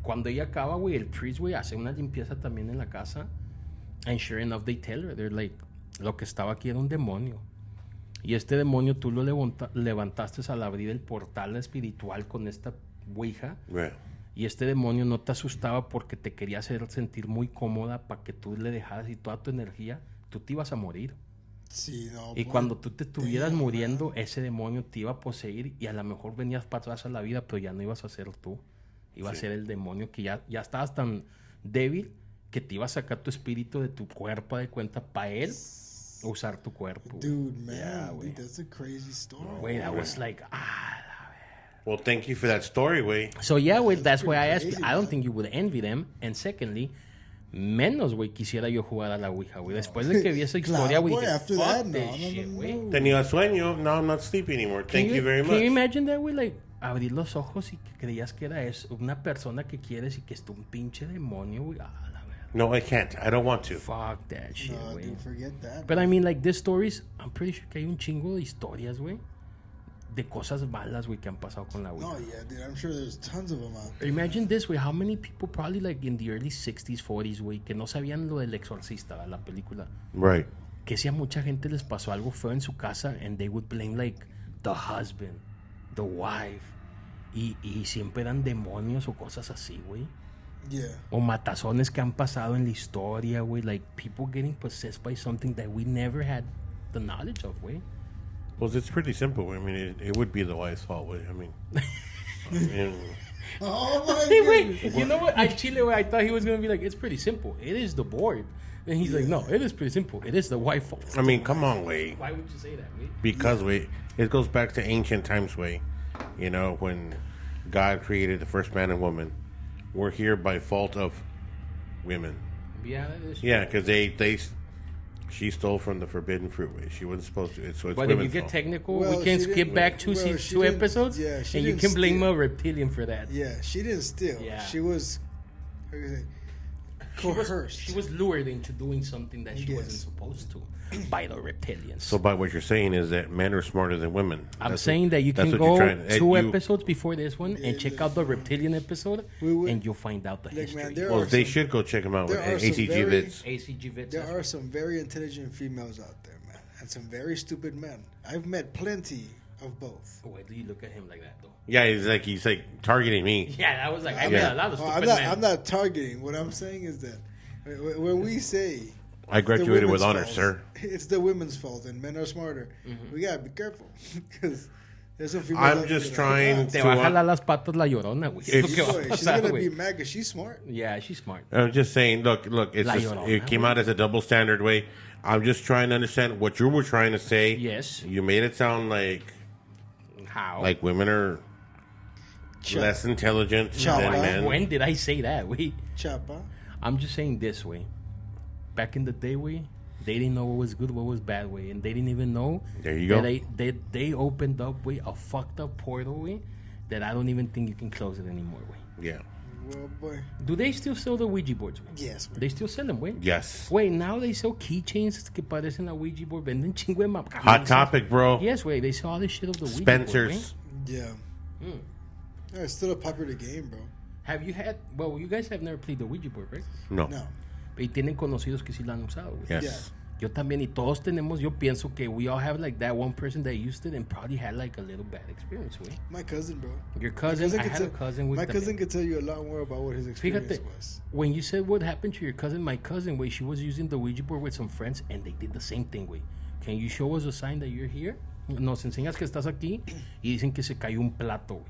Cuando ella acaba, güey, el priest, güey, hace una limpieza también en la casa. And sure enough, they tell her, they're like, lo que estaba aquí era un demonio. Y este demonio tú lo levantaste al abrir el portal espiritual con esta ouija. Yeah. Y este demonio no te asustaba porque te quería hacer sentir muy cómoda para que tú le dejaras y toda tu energía, tú te ibas a morir. Sí, no, y cuando tú te estuvieras muriendo, ese demonio te iba a poseer y a lo mejor venías para atrás a la vida, pero ya no ibas a ser tú. Iba a ser el demonio que ya estabas tan débil que te iba a sacar tu espíritu de tu cuerpo de cuenta para él usar tu cuerpo. Dude, man, yeah, dude, that's a crazy story. Güey, that was like, well, thank you for that story, güey. So, yeah, güey, that's why I asked you. I don't think you would envy them. And secondly, menos, güey, quisiera yo jugar a la Ouija, güey. Después de que vi esa historia, güey, dije, fuck this shit, güey. Tenía sueño. Now I'm not sleepy anymore. Thank you very much. Can you imagine that, güey? Like, abrir los ojos y que creías que era una persona que quieres y que es un pinche demonio, güey. No, I can't. I don't want to. Fuck that shit, güey. No, forget that. But I mean, like, these stories, I'm pretty sure que hay un chingo de historias, güey, de cosas malas, güey, que han pasado con la Ouija. No, yeah, dude, I'm sure there's tons of them out there. Imagine this, güey, how many people probably, like, in the early 60s, 40s, güey, que no sabían lo del exorcista, la película. Right. Que si a mucha gente les pasó algo feo en su casa and they would blame, like, the husband, the wife, y siempre eran demonios o cosas así, güey. Yeah. O matazones que han pasado en la historia, güey. Like, people getting possessed by something that we never had the knowledge of, güey. Well, it's pretty simple. I mean, it would be the wife's fault, güey. I mean... Oh, my God. Wait, you know what? I thought he was going to be like, it's pretty simple. It is the board. And he's like, no, it is pretty simple. It is the wife's fault. I mean, come on, güey. Why would you say that, güey? Because, güey, it goes back to ancient times, güey. You know, when God created the first man and woman. We're here by fault of women. Yeah, that is true. Yeah, because she stole from the forbidden fruit. She wasn't supposed to. So it's but if you get technical, we can skip back two episodes, and you can blame a reptilian for that. Yeah, she didn't steal. Yeah. She was. coerced. She was lured into doing something that she wasn't supposed to by the reptilians. So, by what you're saying is that men are smarter than women. I'm saying that you can go 2 episodes before this one and check out the reptilian episode, and you'll find out the history. Man, they should go check them out with ACG Vids. There are some very intelligent females out there, man, and some very stupid men. I've met plenty of both. Why do you look at him like that, though? Yeah, he's like targeting me. Yeah, I was like, I met a lot of stupid men. I'm not targeting. What I'm saying is that when we say I graduated with honors, sir, it's the women's fault, and men are smarter. We gotta be careful because there's some females. I'm just trying to. Te va a jalar las patas la llorona, güey. She's gonna be mad because she's smart. Yeah, she's smart. I'm just saying. Look. It came out as a double standard way. I'm just trying to understand what you were trying to say. Yes. You made it sound like like women are less intelligent than men. When did I say that? Chapa. I'm just saying this way. Back in the day, they didn't know what was good, what was bad, and they didn't even know. There you go. They opened up, a fucked up portal, that I don't even think you can close it anymore, Yeah. Well, boy. Do they still sell the Ouija boards, Yes. They still sell them, Yes. Wait, now they sell keychains que parecen a Ouija board. Venden chingo de map. Hot topic, bro. Yes, they sell all this shit of the Ouija Spencer's. board, Yeah. It's still a popular game, bro. Have you had... Well, you guys have never played the Ouija board, right? No. Y tienen conocidos que sí la han usado, Yes. Yeah. Yo también, y todos tenemos, yo pienso que we all have like that one person that used it and probably had like a little bad experience, My cousin, bro. Your cousin? I had a cousin with my cousin could tell you a lot more about what his experience was. When you said what happened to your cousin, my cousin, she was using the Ouija board with some friends and they did the same thing, Can you show us a sign that you're here? Nos enseñas que estás aquí y dicen que se cayó un plato,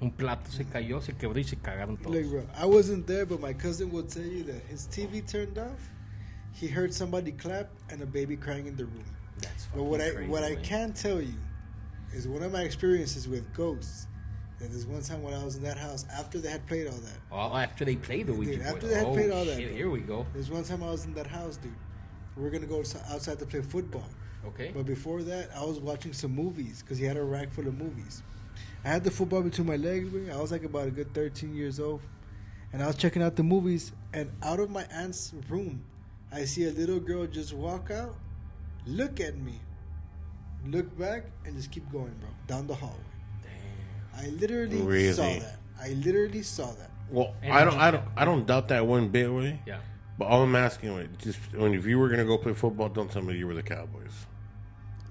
Un plato se cayó, se quebró y se cagaron todos. Look, bro, I wasn't there, but my cousin will tell you that his TV turned off. He heard somebody clap and a baby crying in the room. That's but what I can tell you is one of my experiences with ghosts. That there's one time when I was in that house after they had played all that. Oh, after they played the Ouija board. After they had played all that. Shit, here we go. There's one time I was in that house, dude. We were gonna go outside to play football. Okay. But before that, I was watching some movies because he had a rack full of movies. I had the football between my legs. I was like about a good 13 years old, and I was checking out the movies. And out of my aunt's room, I see a little girl just walk out, look at me, look back, and just keep going, bro, down the hallway. Damn. I literally saw that. Well, I don't doubt that one bit, way. Yeah. But all I'm asking, just if you were gonna go play football, don't tell me you were the Cowboys.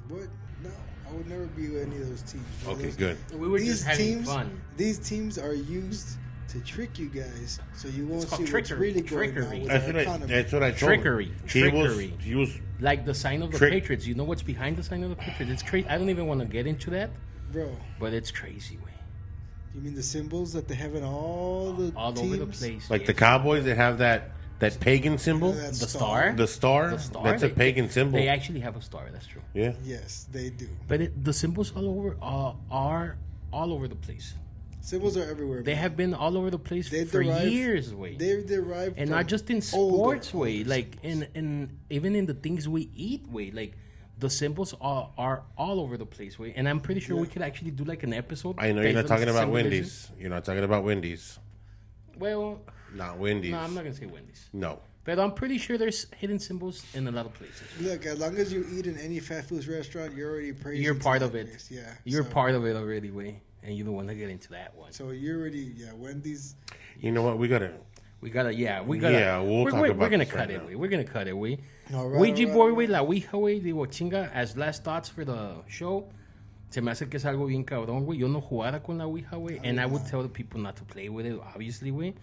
What? No, I would never be with any of those teams. Okay, good. We were just having fun. These teams are used to trick you guys, so you won't see what's really going on with the economy. That's what I told Trickery. He was like the sign of the Patriots. You know what's behind the sign of the Patriots? It's crazy. I don't even want to get into that, bro. But it's crazy, way. You mean the symbols that they have in all over the place? Like the Cowboys, they have that pagan symbol, the star. The star. That's a pagan symbol. They actually have a star. That's true. Yeah. Yes, they do. But the symbols all over are all over the place. Symbols are everywhere. They have been all over the place for years, way. They've derived, and not just in sports, way. Like in even in the things we eat, way. Like the symbols are all over the place, way. And I'm pretty sure we could actually do like an episode. I know you're not talking about Wendy's. You're not talking about Wendy's. Well, not Wendy's. No, I'm not gonna say Wendy's. No. But I'm pretty sure there's hidden symbols in a lot of places. Look, as long as you eat in any fast food restaurant, you're already praising. You're part of it. Yeah. You're part of it already, way. And you don't want to get into that one. So you're already, Wendy's. You know what? We gotta. We'll talk about we're gonna cut it, now. We're gonna cut it, we. Right, Ouija board, we, la Ouija, we, digo, chinga, as last thoughts for the show. Se me hace que es algo bien cabrón, güey. Yo no jugara con la Ouija, güey. And I would tell the people not to play with it, obviously, güey.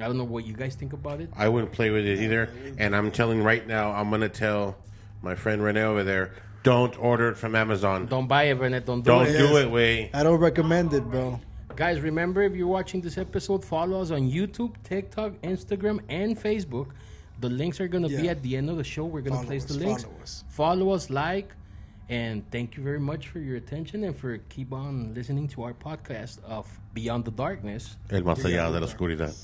I don't know what you guys think about it. I wouldn't play with it either. And I'm telling right now, I'm going to tell my friend Rene over there, don't order it from Amazon. Don't buy it, Rene. Don't do it, way. I don't recommend it, bro. Guys, remember, if you're watching this episode, follow us on YouTube, TikTok, Instagram, and Facebook. The links are going to be at the end of the show. We're going to place the links. Follow us, like, and thank you very much for your attention and for keep on listening to our podcast of Beyond the Darkness. El más allá de la oscuridad.